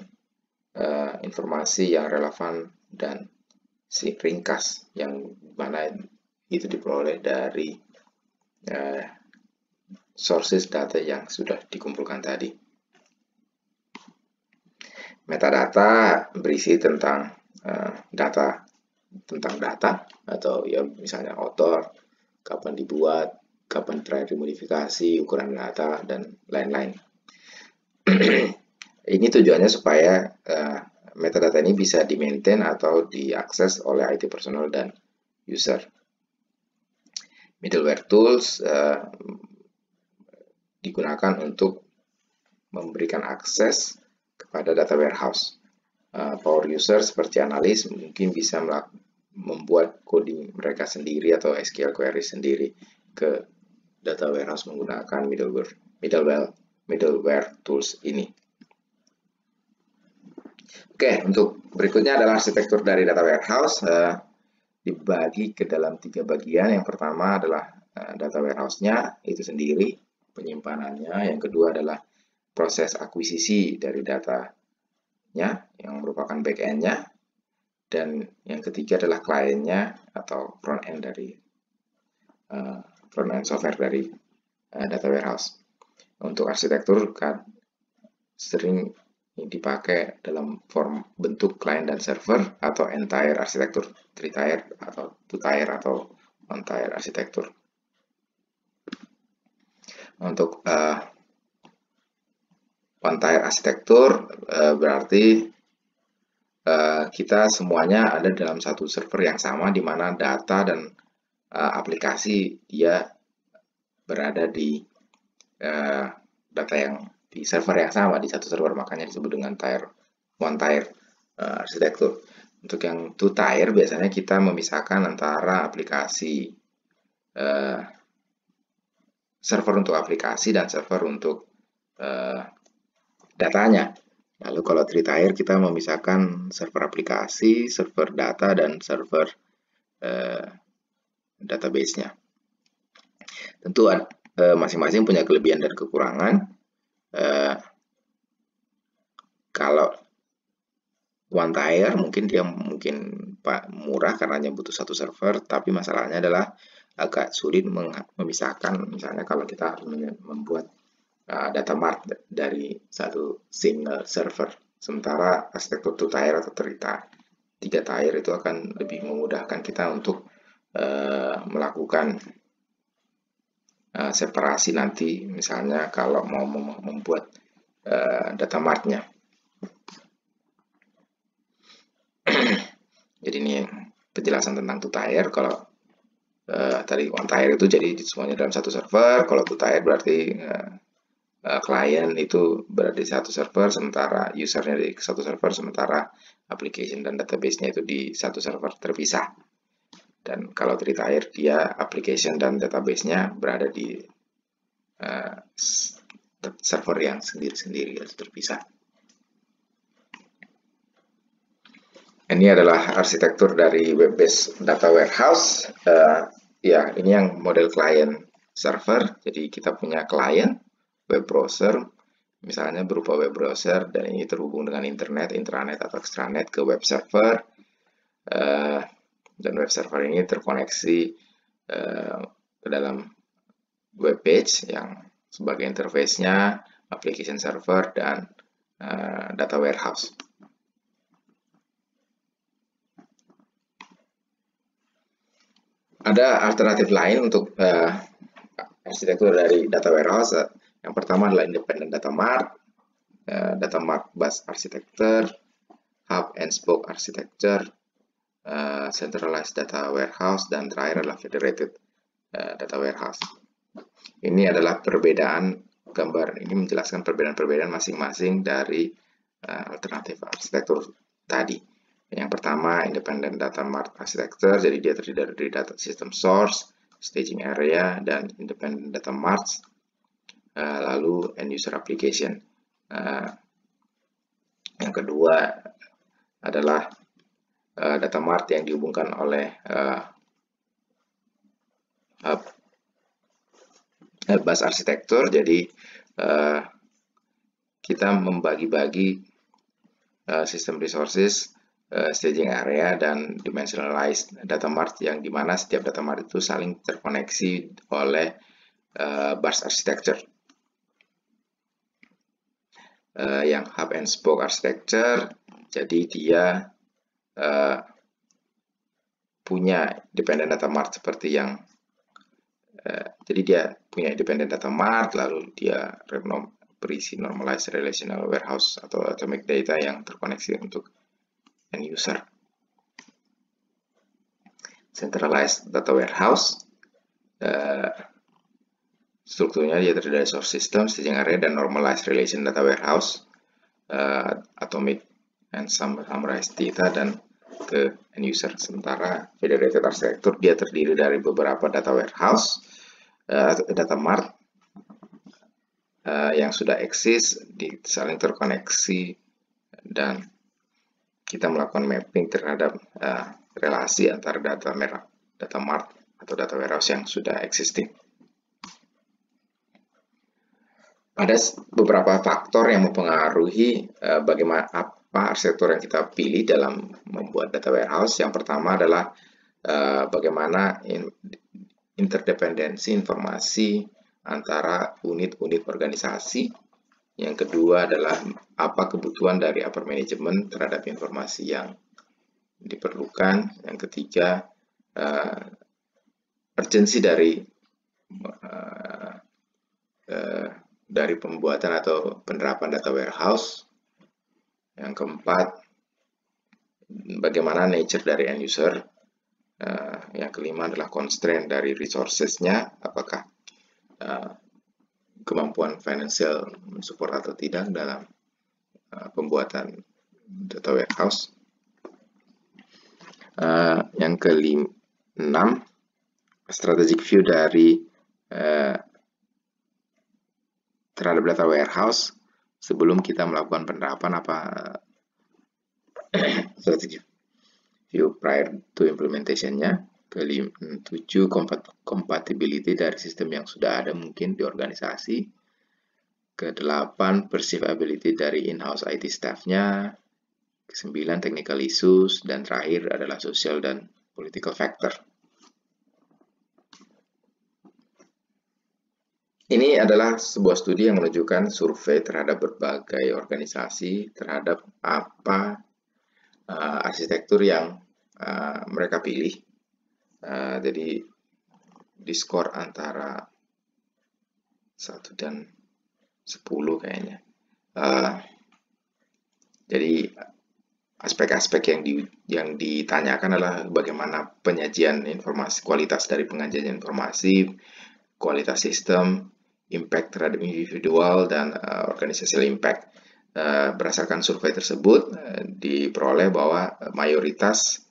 informasi yang relevan dan ringkas, yang mana itu diperoleh dari sources data yang sudah dikumpulkan tadi. Metadata berisi tentang data atau ya misalnya author, kapan dibuat, kapan terakhir dimodifikasi, ukuran data, dan lain-lain. Ini tujuannya supaya metadata ini bisa di-maintain atau diakses oleh IT personal dan user. Middleware tools digunakan untuk memberikan akses kepada data warehouse. Power user seperti analis mungkin bisa membuat coding mereka sendiri atau SQL query sendiri ke data warehouse menggunakan middleware tools ini. Oke, untuk berikutnya adalah arsitektur dari data warehouse. Dibagi ke dalam 3 bagian. Yang pertama adalah data warehouse-nya itu sendiri, penyimpanannya. Yang kedua adalah proses akuisisi dari datanya yang merupakan back-end-nya. Dan yang ketiga adalah kliennya atau front-end dari front-end software dari data warehouse. Untuk arsitektur kan sering dipakai dalam form bentuk client dan server atau entire arsitektur, 3-tier atau 2-tier atau 1-tier arsitektur. Untuk 1-tier arsitektur berarti kita semuanya ada dalam satu server yang sama, di mana data dan aplikasi dia berada di data yang di server yang sama, di satu server, makanya disebut dengan 1-tier arsitektur. Untuk yang 2-tier biasanya kita memisahkan antara aplikasi server untuk aplikasi dan server untuk datanya. Lalu kalau 3-tier kita memisahkan server aplikasi, server data, dan server database-nya. Tentu masing-masing punya kelebihan dan kekurangan. Kalau 1-tier mungkin dia murah karena hanya butuh satu server, tapi masalahnya adalah agak sulit memisahkan. Misalnya kalau kita harus membuat data mart dari satu single server, sementara arsitektur 2-tier atau 3-tier itu akan lebih memudahkan kita untuk melakukan separasi nanti, misalnya kalau mau membuat data mart-nya. Jadi ini penjelasan tentang 2-tier. Kalau tadi 1-tier itu jadi semuanya dalam satu server, kalau 2-tier berarti klien itu berada di satu server, sementara usernya di satu server, sementara application dan database-nya itu di satu server terpisah. Dan kalau 3-tier dia application dan database-nya berada di server yang sendiri-sendiri atau terpisah. Ini adalah arsitektur dari web-based data warehouse. Ya, ini yang model client server. Jadi kita punya client web browser, misalnya berupa web browser, dan ini terhubung dengan internet, intranet atau extranet ke web server. Dan web server ini terkoneksi ke dalam web page yang sebagai interface-nya, application server, dan data warehouse. Ada alternatif lain untuk arsitektur dari data warehouse. Yang pertama adalah independent data mart bus architecture, hub and spoke architecture, centralized data warehouse, dan terakhir adalah federated data warehouse. Ini adalah perbedaan gambar. Ini menjelaskan perbedaan-perbedaan masing-masing dari alternatif arsitektur tadi. Yang pertama, independent data mart architecture, jadi dia terdiri dari data system source, staging area, dan independent data marts. Lalu end user application. Yang kedua adalah data mart yang dihubungkan oleh bus arsitektur. Jadi kita membagi-bagi sistem resources, staging area, dan dimensionalized data mart, yang dimana setiap data mart itu saling terkoneksi oleh bus architecture. Yang hub and spoke architecture, jadi dia punya independent data mart seperti yang jadi dia punya independent data mart, lalu dia berisi normalized relational warehouse atau atomic data yang terkoneksi untuk end user. Centralized data warehouse, strukturnya dia terdiri dari source system, staging area, dan normalized relation data warehouse, atomic and summarized data, dan ke end user. Sementara federated architecture dia terdiri dari beberapa data warehouse, data mart yang sudah eksis, saling terkoneksi, dan kita melakukan mapping terhadap relasi antara data mart atau data warehouse yang sudah existing. Ada beberapa faktor yang mempengaruhi bagaimana apa arsitektur yang kita pilih dalam membuat data warehouse. Yang pertama adalah bagaimana interdependensi informasi antara unit-unit organisasi. Yang kedua adalah apa kebutuhan dari upper management terhadap informasi yang diperlukan. Yang ketiga, urgensi dari pembuatan atau penerapan data warehouse. Yang keempat, bagaimana nature dari end user. Yang kelima adalah constraint dari resources-nya, apakah kemampuan financial mensupport atau tidak dalam pembuatan data warehouse. Yang keenam, strategic view dari terhadap data warehouse sebelum kita melakukan penerapan, apa strategic view prior to implementation-nya. Ke-7, compatibility dari sistem yang sudah ada mungkin di organisasi. Ke-8, perceived ability dari in-house IT staff-nya. Ke-9, technical issues. Dan terakhir adalah social dan political factor. Ini adalah sebuah studi yang menunjukkan survei terhadap berbagai organisasi terhadap apa arsitektur yang mereka pilih. Jadi di skor antara 1 dan 10 kayaknya. Jadi aspek-aspek yang ditanyakan adalah bagaimana penyajian informasi, kualitas dari penyajian informasi, kualitas sistem, impact terhadap individual, dan organizational impact. Berdasarkan survei tersebut diperoleh bahwa mayoritas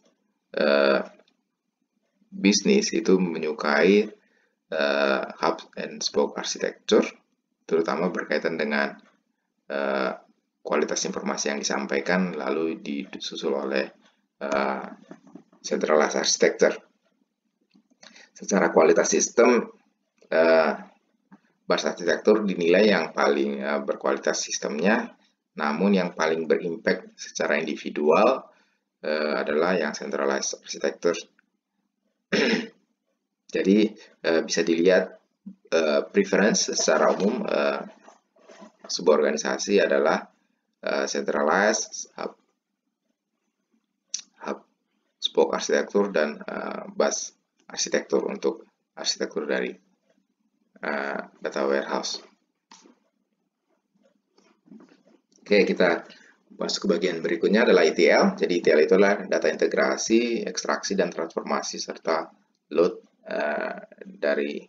bisnis itu menyukai hub and spoke architecture, terutama berkaitan dengan kualitas informasi yang disampaikan, lalu disusul oleh centralized architecture. Secara kualitas sistem, Bars arsitektur dinilai yang paling berkualitas sistemnya, namun yang paling berimpact secara individual adalah yang centralized architecture. Jadi bisa dilihat preference secara umum sebuah organisasi adalah centralized, hub spoke arsitektur, dan bus arsitektur untuk arsitektur dari data warehouse. Oke, kita masuk ke bagian berikutnya adalah ETL. Jadi ETL itu adalah data integrasi, ekstraksi, dan transformasi serta load dari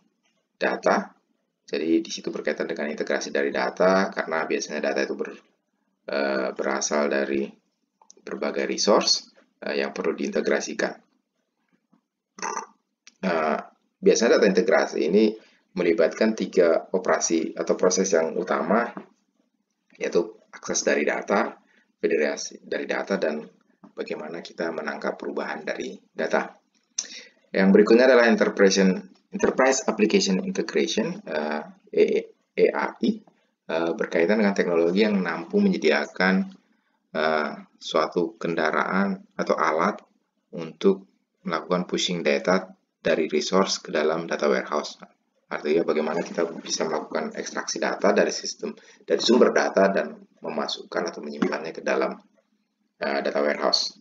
data. Jadi di situ berkaitan dengan integrasi dari data, karena biasanya data itu berasal dari berbagai resource yang perlu diintegrasikan. Biasanya data integrasi ini melibatkan 3 operasi atau proses yang utama, yaitu akses dari data, federasi dari data, dan bagaimana kita menangkap perubahan dari data. Yang berikutnya adalah Enterprise Application Integration, EAI, berkaitan dengan teknologi yang mampu menyediakan suatu kendaraan atau alat untuk melakukan pushing data dari resource ke dalam data warehouse. Artinya bagaimana kita bisa melakukan ekstraksi data dari sumber data dan memasukkan atau menyimpannya ke dalam data warehouse.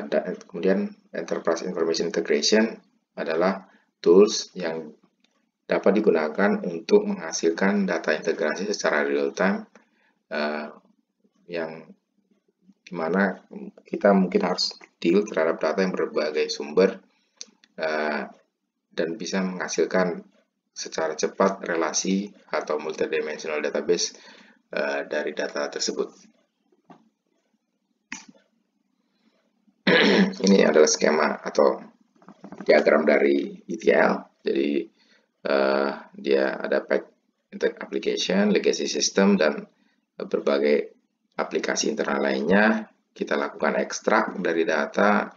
Dan kemudian Enterprise Information Integration adalah tools yang dapat digunakan untuk menghasilkan data integrasi secara real time, yang dimana kita mungkin harus deal terhadap data yang berbagai sumber dan bisa menghasilkan secara cepat relasi atau multidimensional database dari data tersebut. Ini adalah skema atau diagram dari ETL. Jadi dia ada pack application, legacy system, dan berbagai aplikasi internal lainnya. Kita lakukan ekstrak dari data,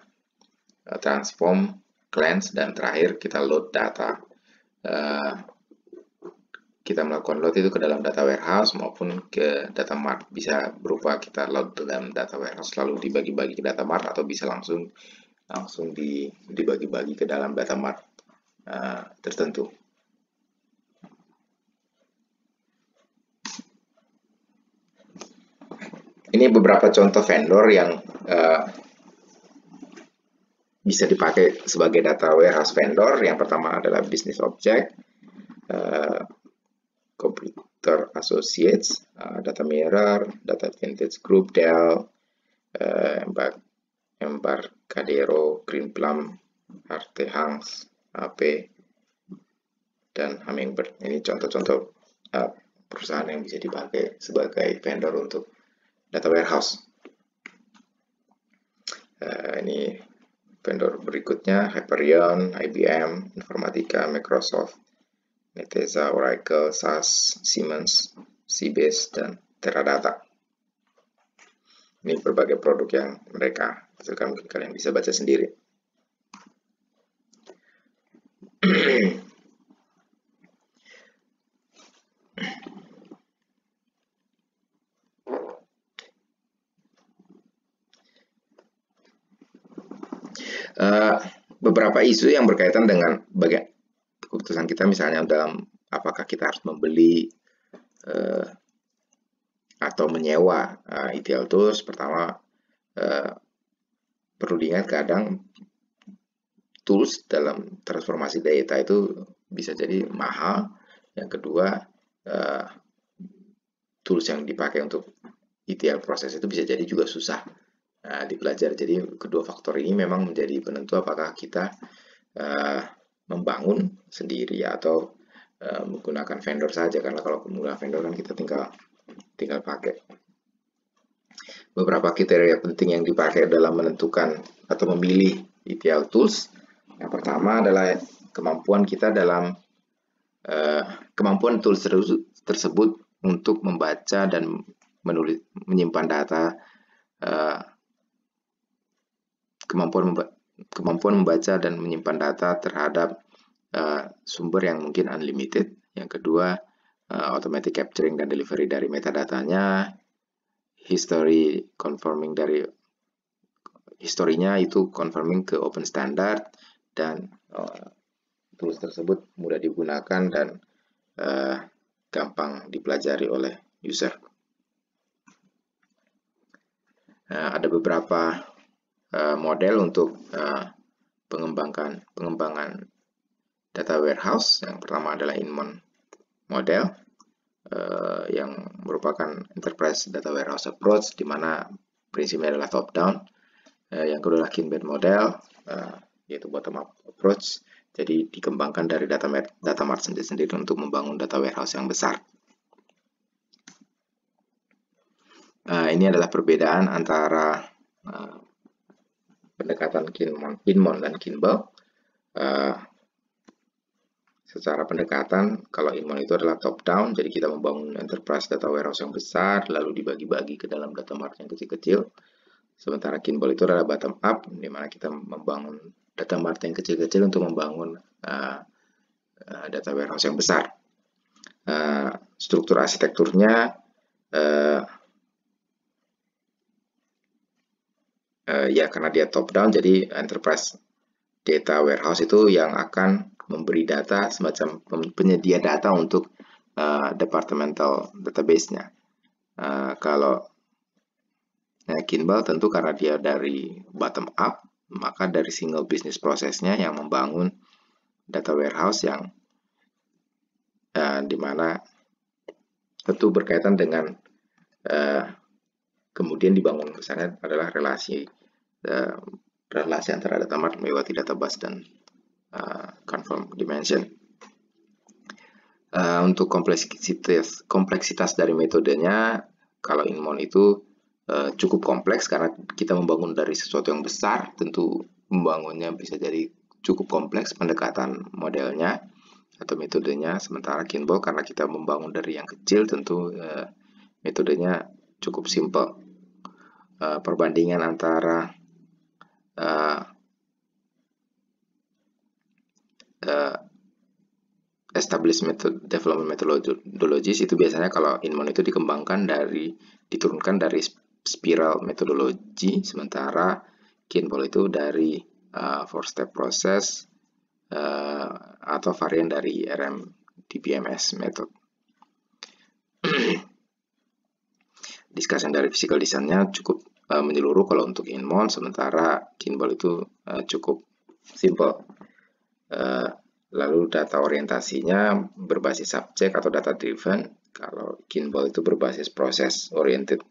transform, cleanse, dan terakhir kita load data. Kita melakukan load itu ke dalam data warehouse maupun ke data mart. Bisa berupa kita load ke dalam data warehouse lalu dibagi-bagi ke data mart, atau bisa langsung dibagi-bagi ke dalam data mart tertentu. Ini beberapa contoh vendor yang bisa dipakai sebagai data warehouse vendor. Yang pertama adalah Business Object, Computer Associates, Data Mirror, Data Advantage Group, Dell, Embarcadero, Greenplum, Artehans, AP, dan Hummingbird. Ini contoh-contoh perusahaan yang bisa dipakai sebagai vendor untuk data warehouse. Ini vendor berikutnya, Hyperion, IBM, Informatika, Microsoft, Netezza, Oracle, SAS, Siemens, Sybase, dan Teradata. Ini berbagai produk yang mereka hasilkan, mungkin kalian bisa baca sendiri. Beberapa isu yang berkaitan dengan bagian keputusan kita, misalnya dalam apakah kita harus membeli atau menyewa ETL tools. Pertama, perlu diingat kadang tools dalam transformasi data itu bisa jadi mahal. Yang kedua, tools yang dipakai untuk ETL proses itu bisa jadi juga susah dipelajari. Jadi kedua faktor ini memang menjadi penentu apakah kita membangun sendiri atau menggunakan vendor saja, karena kalau menggunakan vendor kan kita tinggal pakai. Beberapa kriteria penting yang dipakai dalam menentukan atau memilih ETL tools. Yang pertama adalah kemampuan kita dalam kemampuan tools tersebut untuk membaca dan menyimpan data, kemampuan membaca dan menyimpan data terhadap sumber yang mungkin unlimited. Yang kedua, automatic capturing dan delivery dari metadatanya, history confirming dari historinya itu confirming ke open standard, dan tools tersebut mudah digunakan dan gampang dipelajari oleh user. Ada beberapa model untuk pengembangan data warehouse. Yang pertama adalah Inmon model, yang merupakan enterprise data warehouse approach, di mana prinsipnya adalah top down. Yang kedua adalah Kinbed model, yaitu bottom up approach. Jadi dikembangkan dari data mart sendiri untuk membangun data warehouse yang besar. Ini adalah perbedaan antara pendekatan Inmon dan Kimball. Secara pendekatan, kalau Inmon itu adalah top down, jadi kita membangun enterprise data warehouse yang besar, lalu dibagi-bagi ke dalam data mart yang kecil-kecil. Sementara Kimball itu adalah bottom up, di mana kita membangun data mart yang kecil-kecil untuk membangun data warehouse yang besar. Struktur arsitekturnya ya karena dia top down, jadi enterprise data warehouse itu yang akan memberi data semacam penyedia data untuk departmental database-nya. Kalau Kimball tentu karena dia dari bottom up, maka dari single business prosesnya yang membangun data warehouse yang dimana tentu berkaitan dengan kemudian dibangun misalnya adalah relasi antara data mart melewati data bus dan confirm dimension. Untuk kompleksitas dari metodenya, kalau Inmon itu cukup kompleks karena kita membangun dari sesuatu yang besar, tentu membangunnya bisa jadi cukup kompleks pendekatan modelnya atau metodenya, sementara Kimball karena kita membangun dari yang kecil, tentu metodenya cukup simple. Perbandingan antara established development methodologies itu biasanya kalau Inmon itu diturunkan dari spiral metodologi, sementara Kimball itu dari 4-step process atau varian dari RMDBMS method. Discussion dari physical design-nya cukup menyeluruh kalau untuk Inmon, sementara Kimball itu cukup simple. Lalu data orientasinya berbasis subjek atau data driven, kalau Kimball itu berbasis proses oriented.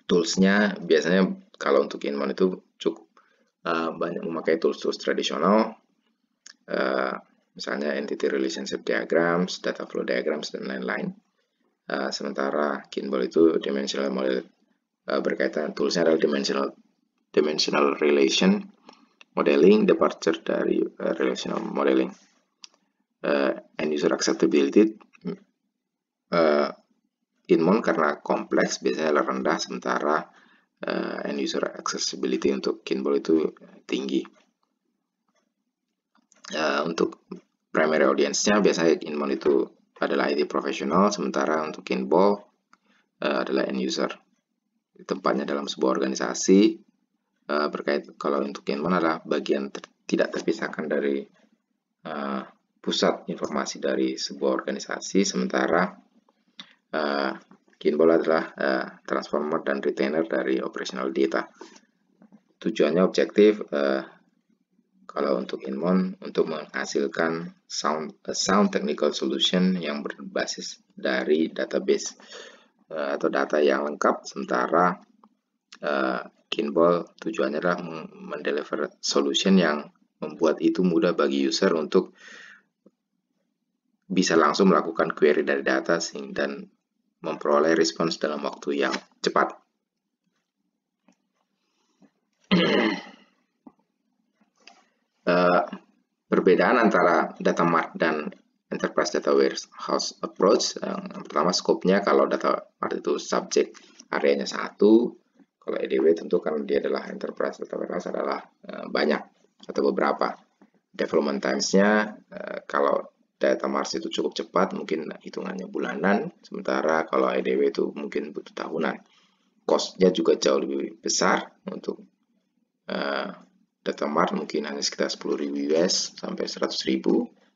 Toolsnya biasanya kalau untuk Inmon itu cukup banyak memakai tools-tools tradisional, misalnya entity relationship diagrams, data flow diagrams, dan lain-lain. Sementara Kimball itu dimensional model, berkaitan toolsnya adalah dimensional relation modeling, departure dari relational modeling. End user acceptability, Inmon karena kompleks biasanya rendah, sementara end user accessibility untuk Kimball itu tinggi. Untuk primary audience-nya biasanya Inmon itu adalah IT profesional, sementara untuk Kimball adalah end user. Tempatnya dalam sebuah organisasi, kalau untuk Inmon adalah bagian tidak terpisahkan dari pusat informasi dari sebuah organisasi, sementara Kimball adalah transformer dan retainer dari operational data. Tujuannya objektif, kalau untuk Inmon untuk menghasilkan sound technical solution yang berbasis dari database atau data yang lengkap, sementara Kimball tujuannya adalah mendeliver solution yang membuat itu mudah bagi user untuk bisa langsung melakukan query dari data dan memperoleh respons dalam waktu yang cepat. Perbedaan antara data mart dan enterprise data warehouse approach, yang pertama skopnya, kalau data mart itu subjek areanya satu, kalau EDW tentu kan dia adalah enterprise data warehouse adalah banyak atau beberapa. Development times-nya, kalau data mart itu cukup cepat, mungkin hitungannya bulanan, sementara kalau EDW itu mungkin butuh tahunan. Cost-nya juga jauh lebih besar. Untuk data mart mungkin hanya sekitar 10.000 US sampai 100.000,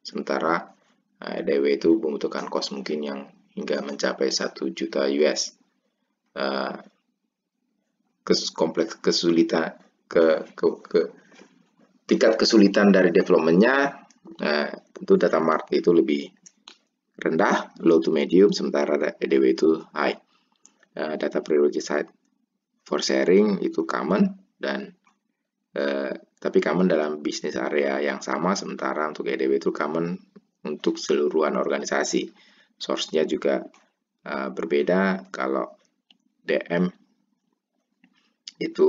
sementara EDW itu membutuhkan cost mungkin yang hingga mencapai 1 juta US. Tingkat kesulitan dari development-nya, tentu data mart itu lebih rendah, low to medium, sementara EDW itu high. Data prerequisite for sharing itu common, dan tapi common dalam bisnis area yang sama, sementara untuk EDW itu common untuk seluruhan organisasi. Source-nya juga berbeda. Kalau DM itu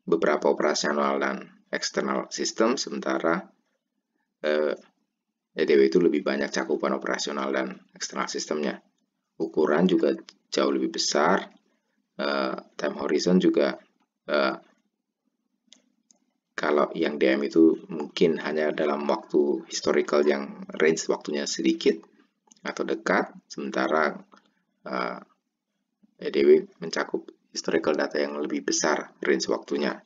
beberapa operasional dan external system, sementara EDW itu lebih banyak cakupan operasional dan eksternal sistemnya. Ukuran juga jauh lebih besar. Time horizon juga, kalau yang DM itu mungkin hanya dalam waktu historical yang range waktunya sedikit atau dekat, sementara EDW mencakup historical data yang lebih besar range waktunya.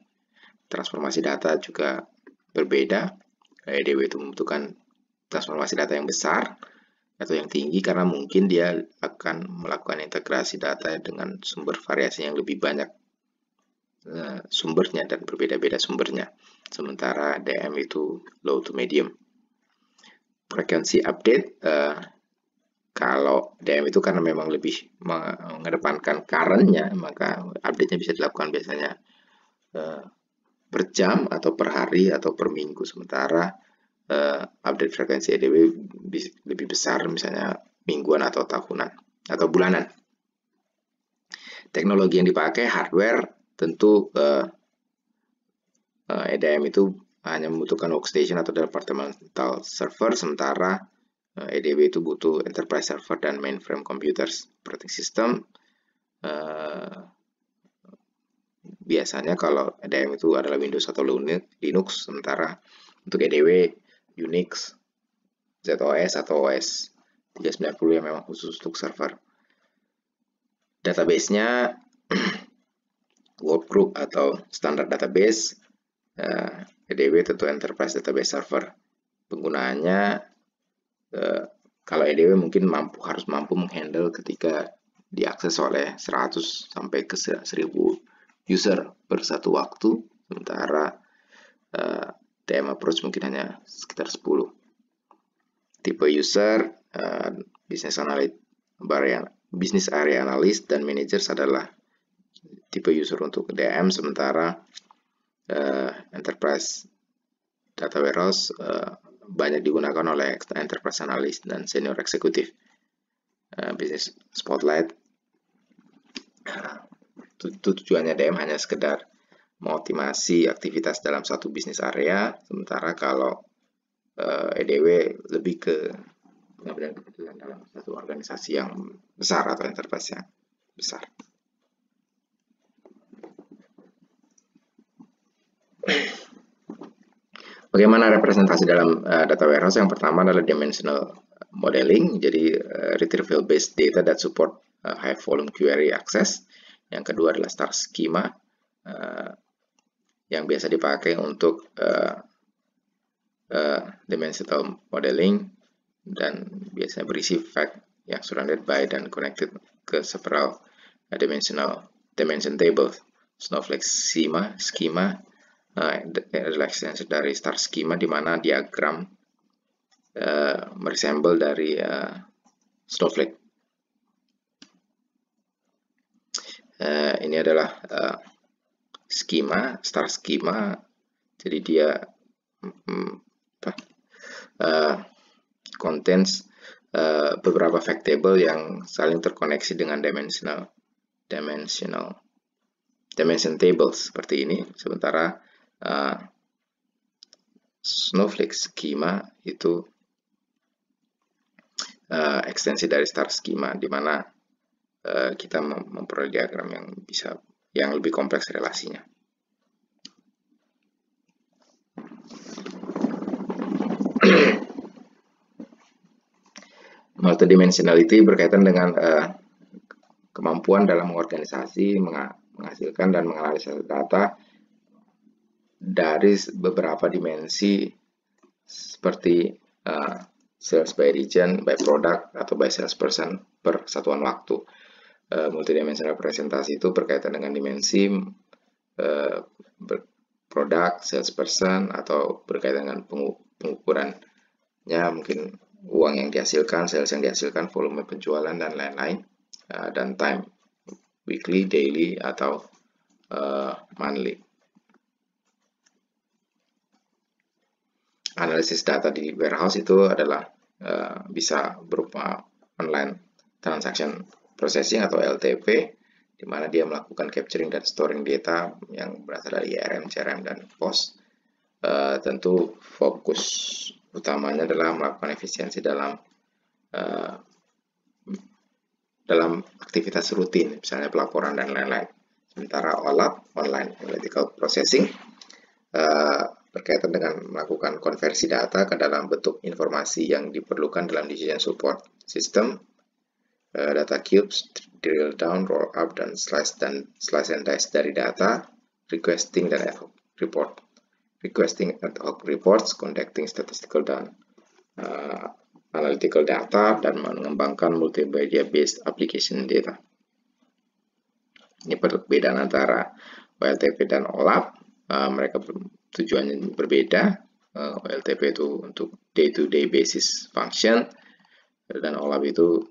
Transformasi data juga berbeda. EDW itu membutuhkan transformasi data yang besar atau yang tinggi karena mungkin dia akan melakukan integrasi data dengan sumber variasi yang lebih banyak sumbernya dan berbeda-beda sumbernya, sementara DM itu low to medium. Frekuensi update, kalau DM itu karena memang lebih mengedepankan current-nya, maka update-nya bisa dilakukan biasanya per jam atau per hari atau per minggu, sementara update frekuensi EDW lebih besar, misalnya mingguan atau tahunan. atau bulanan. Teknologi yang dipakai hardware tentu EDM itu hanya membutuhkan workstation atau departmental server, sementara EDW itu butuh enterprise server dan mainframe computers operating system. Biasanya kalau EDM itu adalah Windows atau Linux, sementara untuk EDW Unix, ZOS atau OS 390 yang memang khusus untuk server. Database-nya workgroup atau standar database. EDW tentu Enterprise Database Server. Penggunaannya kalau EDW mungkin harus mampu menghandle ketika diakses oleh 100 sampai ke 1000 user per satu waktu, sementara DM approach mungkin hanya sekitar 10. Tipe user, business area analyst dan managers adalah tipe user untuk DM, sementara enterprise data warehouse banyak digunakan oleh enterprise analyst dan senior executive. Business spotlight tujuannya DM hanya sekedar mengoptimasi aktivitas dalam satu bisnis area, sementara kalau EDW lebih ke pengambilan keputusan dalam satu organisasi yang besar atau enterprise yang besar. Bagaimana representasi dalam data warehouse? Yang pertama adalah dimensional modeling, jadi retrieval based data that support high volume query access. Yang kedua adalah star schema yang biasa dipakai untuk dimensional modeling dan biasanya berisi fact yang surrounded by dan connected ke several dimension table. Snowflake schema adalah extension dari star schema, di mana diagram meresemble dari Snowflake. Ini adalah schema, star schema. Jadi dia contains beberapa fact table yang saling terkoneksi dengan dimension tables seperti ini. Sementara Snowflake schema itu ekstensi dari star schema, di mana kita memperoleh diagram yang lebih kompleks relasinya. Multidimensionality berkaitan dengan kemampuan dalam organisasi menghasilkan dan menganalisis data dari beberapa dimensi seperti sales by region, by product, atau by salesperson per satuan waktu. Multidimensional representasi itu berkaitan dengan dimensi produk, salesperson, atau berkaitan dengan pengukurannya, mungkin uang yang dihasilkan, sales yang dihasilkan, volume penjualan, dan lain-lain, dan time, weekly, daily, atau monthly. Analisis data di warehouse itu adalah bisa berupa online transaction processing atau LTP, di mana dia melakukan capturing dan storing data yang berasal dari ERM, CRM, dan POS. Tentu fokus utamanya adalah melakukan efisiensi dalam aktivitas rutin, misalnya pelaporan dan lain-lain. Sementara OLAP, Online Analytical Processing, berkaitan dengan melakukan konversi data ke dalam bentuk informasi yang diperlukan dalam decision support system, data cubes, drill down, roll up, dan slice and dice dari data, requesting dan ad hoc reports, conducting statistical dan analytical data, dan mengembangkan multimedia based application data. Ini perbedaan antara OLTP dan OLAP. Mereka tujuannya berbeda. OLTP itu untuk day-to-day basis function, dan OLAP itu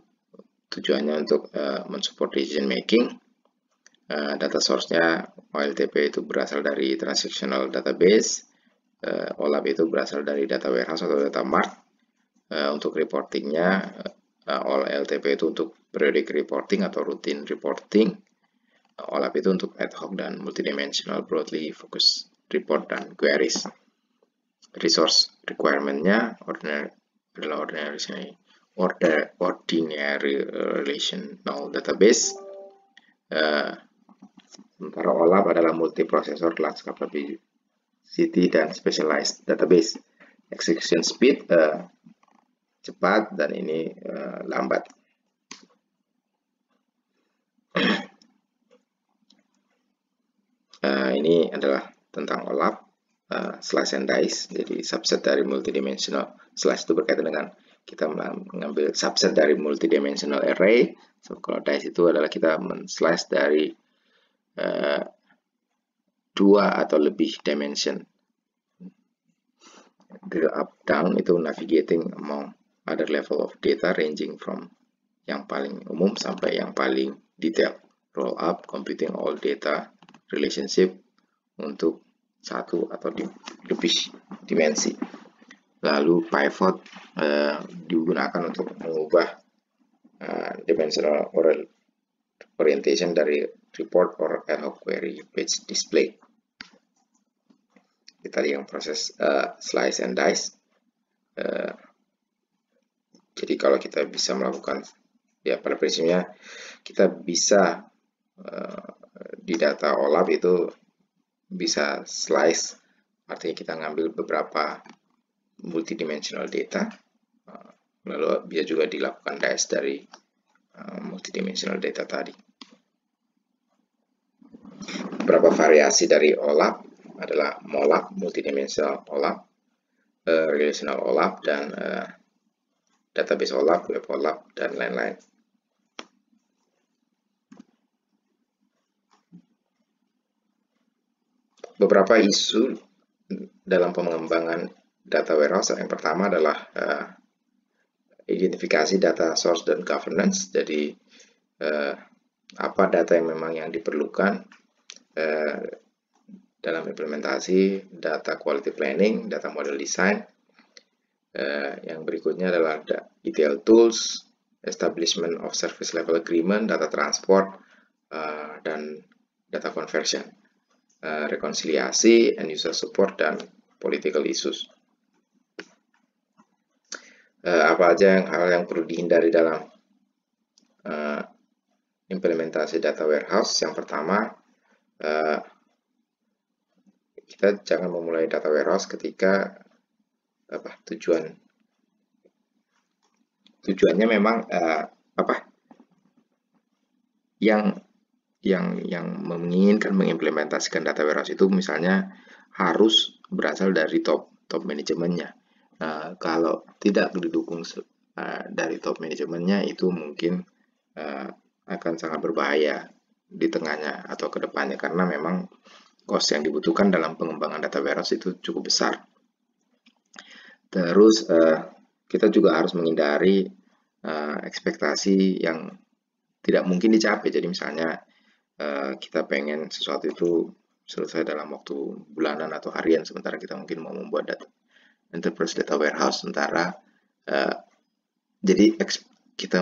tujuannya untuk mensupport decision making. Data source-nya OLTP itu berasal dari transactional database, OLAP itu berasal dari data warehouse atau data mart. Untuk reportingnya OLTP itu untuk periodic reporting atau routine reporting. OLAP itu untuk ad hoc dan multidimensional broadly focused report dan queries. Resource requirement-nya adalah ordinary relational database. Sementara OLAP adalah multiprocessor large capacity dan specialized database. Execution speed cepat dan ini lambat. Ini adalah tentang OLAP, slice and dice, jadi subset dari multidimensional. Slice itu berkaitan dengan kita mengambil subset dari multidimensional array. So, kalau dice itu adalah kita men-slice dari 2 atau lebih dimension. Drill up down itu navigating among other level of data ranging from yang paling umum sampai yang paling detail. Roll up computing all data relationship untuk 1 atau lebih dimensi. Lalu pivot digunakan untuk mengubah dimensional orientation dari report or ad hoc query page display. Tadi yang proses slice and dice. Jadi kalau kita bisa melakukan, ya pada prinsipnya kita bisa di data OLAP itu bisa slice, artinya kita ngambil beberapa multidimensional data, lalu bisa juga dilakukan dice dari multidimensional data tadi. Beberapa variasi dari OLAP adalah MOLAP, multidimensional OLAP, relational OLAP, dan database OLAP, web OLAP, dan lain-lain. Beberapa isu dalam pengembangan data warehouse. Yang pertama adalah identifikasi data source dan governance. Jadi apa data yang memang yang diperlukan dalam implementasi, data quality planning, data model design. Yang berikutnya adalah ETL tools, establishment of service level agreement, data transport, dan data conversion. Rekonsiliasi, end user support, dan political issues. Apa aja hal yang perlu dihindari dalam implementasi data warehouse? Yang pertama, kita jangan memulai data warehouse ketika tujuannya memang yang menginginkan mengimplementasikan data warehouse itu misalnya harus berasal dari top manajemennya. Kalau tidak didukung dari top manajemennya, itu mungkin akan sangat berbahaya di tengahnya atau ke depannya, karena memang cost yang dibutuhkan dalam pengembangan data warehouse itu cukup besar. Terus kita juga harus menghindari ekspektasi yang tidak mungkin dicapai. Jadi misalnya kita pengen sesuatu itu selesai dalam waktu bulanan atau harian, sementara kita mungkin mau membuat enterprise data warehouse, sementara jadi kita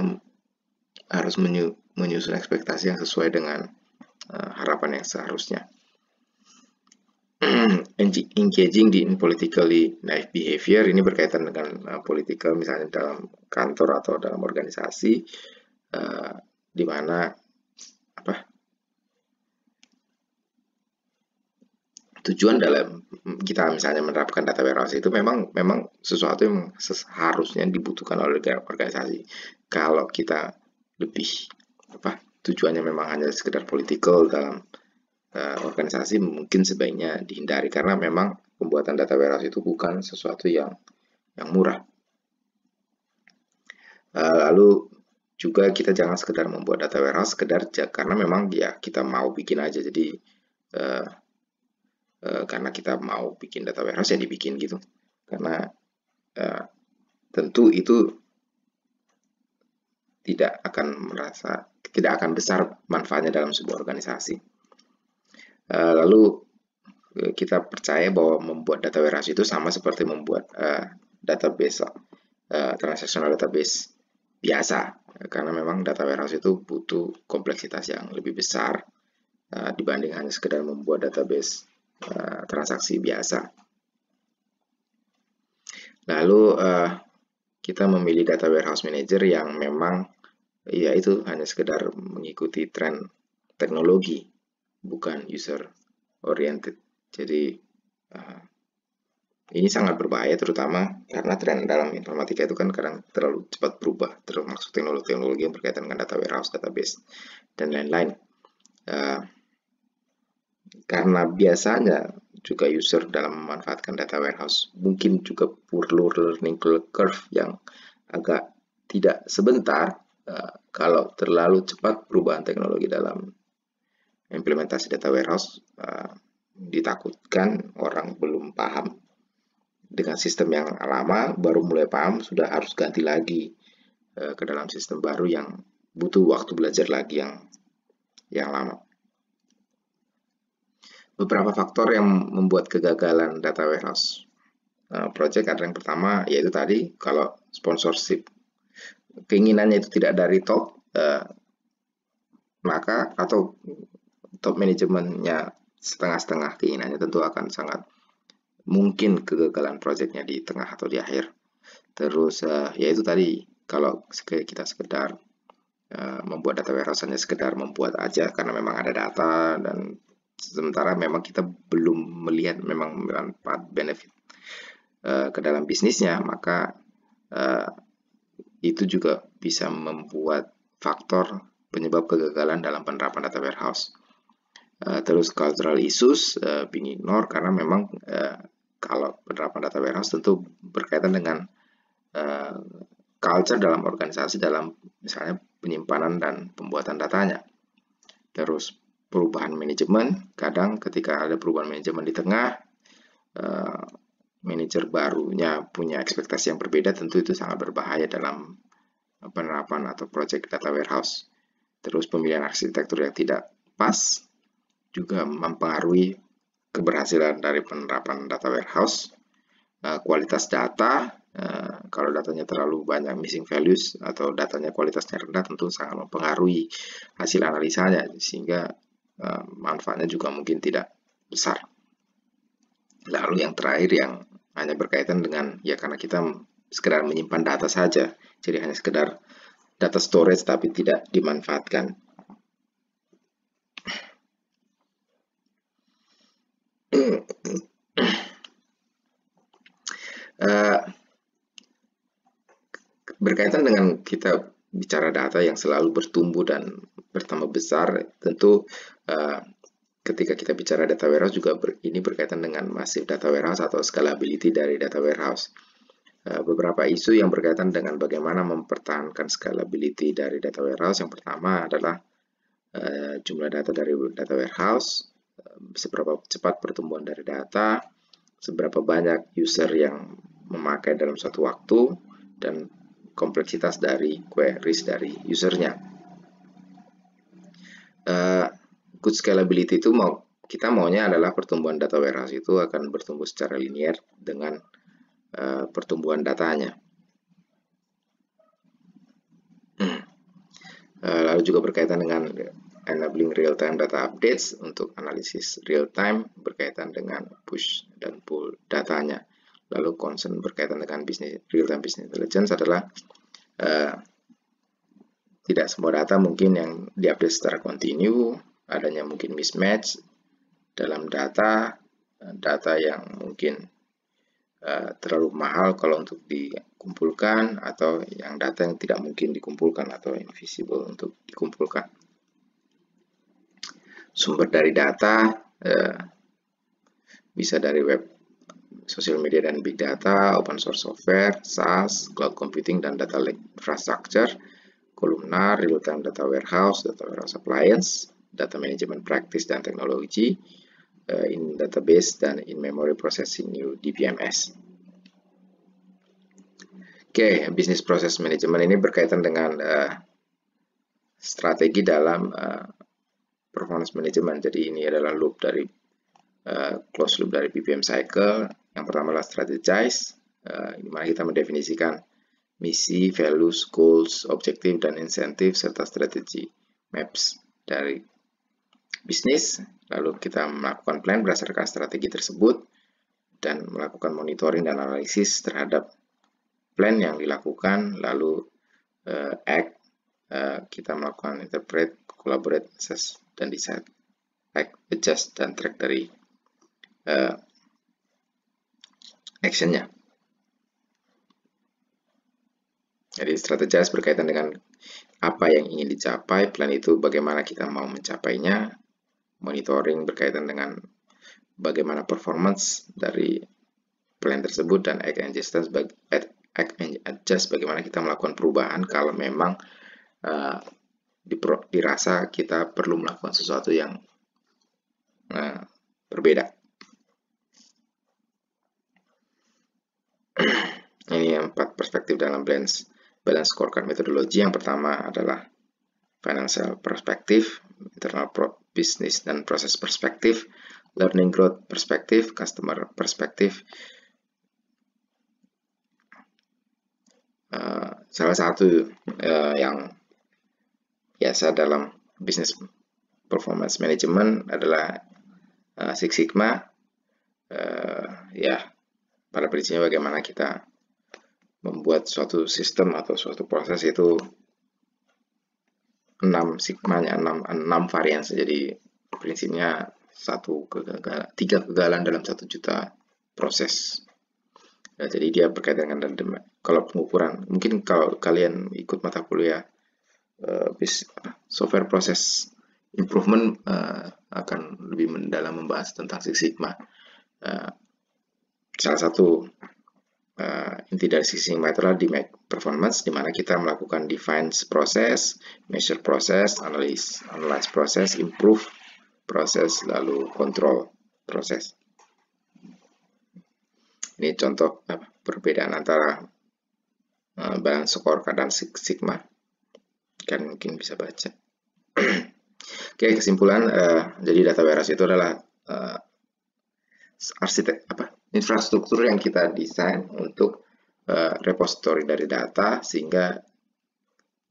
harus menyusun ekspektasi yang sesuai dengan harapan yang seharusnya. Engaging in politically naive behavior, ini berkaitan dengan political, misalnya dalam kantor atau dalam organisasi, di mana tujuan dalam kita misalnya menerapkan data warehouse itu memang sesuatu yang seharusnya dibutuhkan oleh organisasi. Kalau kita lebih tujuannya memang hanya sekedar political dalam organisasi, mungkin sebaiknya dihindari, karena memang pembuatan data warehouse itu bukan sesuatu yang murah. Lalu juga kita jangan sekedar membuat data warehouse sekedar karena memang ya kita mau bikin aja. Jadi karena kita mau bikin data warehouse ya dibikin gitu, karena tentu itu tidak akan besar manfaatnya dalam sebuah organisasi. Lalu kita percaya bahwa membuat data warehouse itu sama seperti membuat database transactional database. biasa, karena memang data warehouse itu butuh kompleksitas yang lebih besar dibanding hanya sekedar membuat database transaksi biasa. Lalu kita memilih data warehouse manager yang memang itu hanya sekedar mengikuti tren teknologi, bukan user oriented. Jadi ini sangat berbahaya, terutama karena tren dalam informatika itu kan kadang terlalu cepat berubah, termasuk teknologi yang berkaitan dengan data warehouse, database, dan lain-lain. Karena biasanya juga user dalam memanfaatkan data warehouse mungkin juga perlu learning curve yang agak tidak sebentar kalau terlalu cepat perubahan teknologi dalam implementasi data warehouse. Ditakutkan orang belum paham dengan sistem yang lama, baru mulai paham sudah harus ganti lagi ke dalam sistem baru yang butuh waktu belajar lagi yang lama. Beberapa faktor yang membuat kegagalan data warehouse project adalah yang pertama, yaitu tadi kalau sponsorship keinginannya itu tidak dari top, maka atau top manajemennya setengah-setengah keinginannya, tentu akan sangat mungkin kegagalan projectnya di tengah atau di akhir. Terus yaitu tadi, kalau kita sekedar membuat data warehouse hanya sekedar membuat aja karena memang ada data, dan sementara memang kita belum melihat memang manfaat benefit ke dalam bisnisnya, maka itu juga bisa membuat faktor penyebab kegagalan dalam penerapan data warehouse. Terus cultural issues being ignored, karena memang kalau penerapan data warehouse tentu berkaitan dengan culture dalam organisasi, dalam misalnya penyimpanan dan pembuatan datanya. Terus perubahan manajemen, kadang ketika ada perubahan manajemen di tengah, manajer barunya punya ekspektasi yang berbeda, tentu itu sangat berbahaya dalam penerapan atau project data warehouse. Terus pemilihan arsitektur yang tidak pas juga mempengaruhi keberhasilan dari penerapan data warehouse. Kualitas data, kalau datanya terlalu banyak missing values atau datanya kualitasnya rendah, tentu sangat mempengaruhi hasil analisanya, sehingga manfaatnya juga mungkin tidak besar. Lalu yang terakhir yang hanya berkaitan dengan, ya karena kita sekedar menyimpan data saja, jadi hanya sekedar data storage tapi tidak dimanfaatkan. Berkaitan dengan kita bicara data yang selalu bertumbuh dan bertambah besar, tentu ketika kita bicara data warehouse juga ini berkaitan dengan massive data warehouse atau scalability dari data warehouse. Beberapa isu yang berkaitan dengan bagaimana mempertahankan scalability dari data warehouse. Yang pertama adalah jumlah data dari data warehouse, seberapa cepat pertumbuhan dari data, seberapa banyak user yang memakai dalam suatu waktu, dan kompleksitas dari queries dari usernya. Good scalability itu kita maunya adalah pertumbuhan data warehouse itu akan bertumbuh secara linear dengan pertumbuhan datanya. Lalu juga berkaitan dengan enabling real-time data updates untuk analisis real-time berkaitan dengan push dan pull datanya. Lalu concern berkaitan dengan real-time business intelligence adalah tidak semua data mungkin yang diupdate secara kontinu, adanya mungkin mismatch dalam data yang mungkin terlalu mahal kalau untuk dikumpulkan, atau yang data yang tidak mungkin dikumpulkan atau invisible untuk dikumpulkan. Sumber dari data bisa dari web, sosial media dan big data, open source software, SaaS, cloud computing dan data lake infrastructure, kolumnar, real-time data warehouse appliance, data management practice dan teknologi, in database dan in memory processing new DBMS. Oke, business process management ini berkaitan dengan strategi dalam performance management. Jadi ini adalah loop dari closed loop dari BPM cycle. Yang pertama adalah strategize, di mana kita mendefinisikan misi, values, goals, objektif, dan insentif, serta strategi maps dari bisnis. Lalu kita melakukan plan berdasarkan strategi tersebut dan melakukan monitoring dan analisis terhadap plan yang dilakukan. Lalu act, kita melakukan interpret, collaborate, assess, dan decide. Act, adjust, dan track dari actionnya. Jadi strategize berkaitan dengan apa yang ingin dicapai, plan itu bagaimana kita mau mencapainya, monitoring berkaitan dengan bagaimana performance dari plan tersebut, dan act and adjust bagaimana kita melakukan perubahan kalau memang dirasa kita perlu melakukan sesuatu yang berbeda. Ini 4 perspektif dalam balance scorecard methodology. Yang pertama adalah financial perspective, internal business dan proses perspektif, learning growth perspektif, customer perspektif. Salah satu yang biasa dalam business performance management adalah Six Sigma. Ya, pada prinsipnya bagaimana kita membuat suatu sistem atau suatu proses itu 6 sigmanya, 6 varian. Jadi prinsipnya 3 kegagalan dalam 1 juta proses. Ya, jadi dia berkaitan dengan kalau pengukuran, mungkin kalau kalian ikut mata kuliah software process improvement akan lebih mendalam membahas tentang Six Sigma. Salah satu inti dari Six Sigma adalah di performance, di mana kita melakukan define proses, measure proses, analyze proses, improve proses, lalu control proses. Ini contoh perbedaan antara balance scorecard dan Six Sigma. Kan mungkin bisa baca. Oke, kesimpulan, jadi data warehouse itu adalah infrastruktur yang kita desain untuk repository dari data, sehingga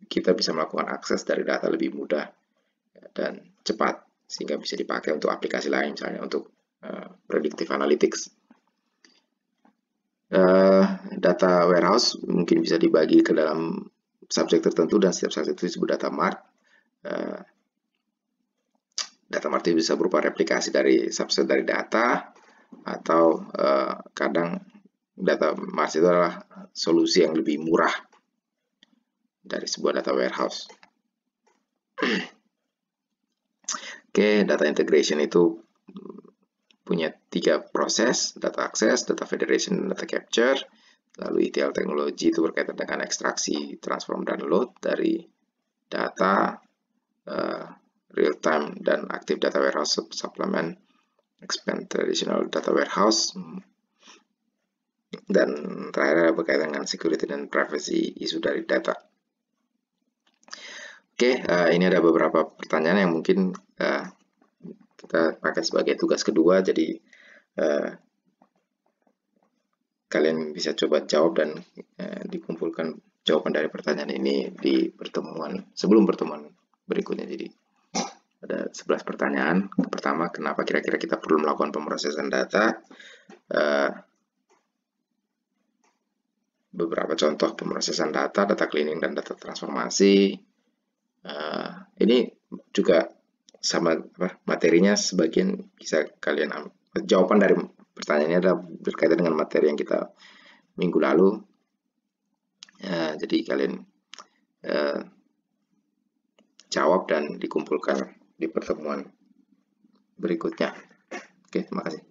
kita bisa melakukan akses dari data lebih mudah dan cepat, sehingga bisa dipakai untuk aplikasi lain, misalnya untuk predictive analytics. Data warehouse mungkin bisa dibagi ke dalam subjek tertentu, dan setiap subjek itu disebut data mart. Data mart itu bisa berupa replikasi dari subset dari data, atau kadang data mart itu adalah solusi yang lebih murah dari sebuah data warehouse. Oke, data integration itu punya 3 proses: data access, data federation, dan data capture. Lalu ETL teknologi itu berkaitan dengan ekstraksi, transform, dan load dari data, real time dan active data warehouse supplement, expand traditional data warehouse, dan terakhir berkaitan dengan security dan privacy isu dari data. Oke, ini ada beberapa pertanyaan yang mungkin kita pakai sebagai tugas kedua, jadi kalian bisa coba jawab dan dikumpulkan jawaban dari pertanyaan ini di sebelum pertemuan berikutnya. Jadi ada 11 pertanyaan. Pertama, kenapa kira-kira kita perlu melakukan pemrosesan data? Beberapa contoh pemrosesan data, data cleaning dan data transformasi. Ini juga sama materinya, sebagian bisa kalian jawaban dari pertanyaannya adalah berkaitan dengan materi yang kita minggu lalu. Jadi kalian jawab dan dikumpulkan di pertemuan berikutnya. Oke, terima kasih.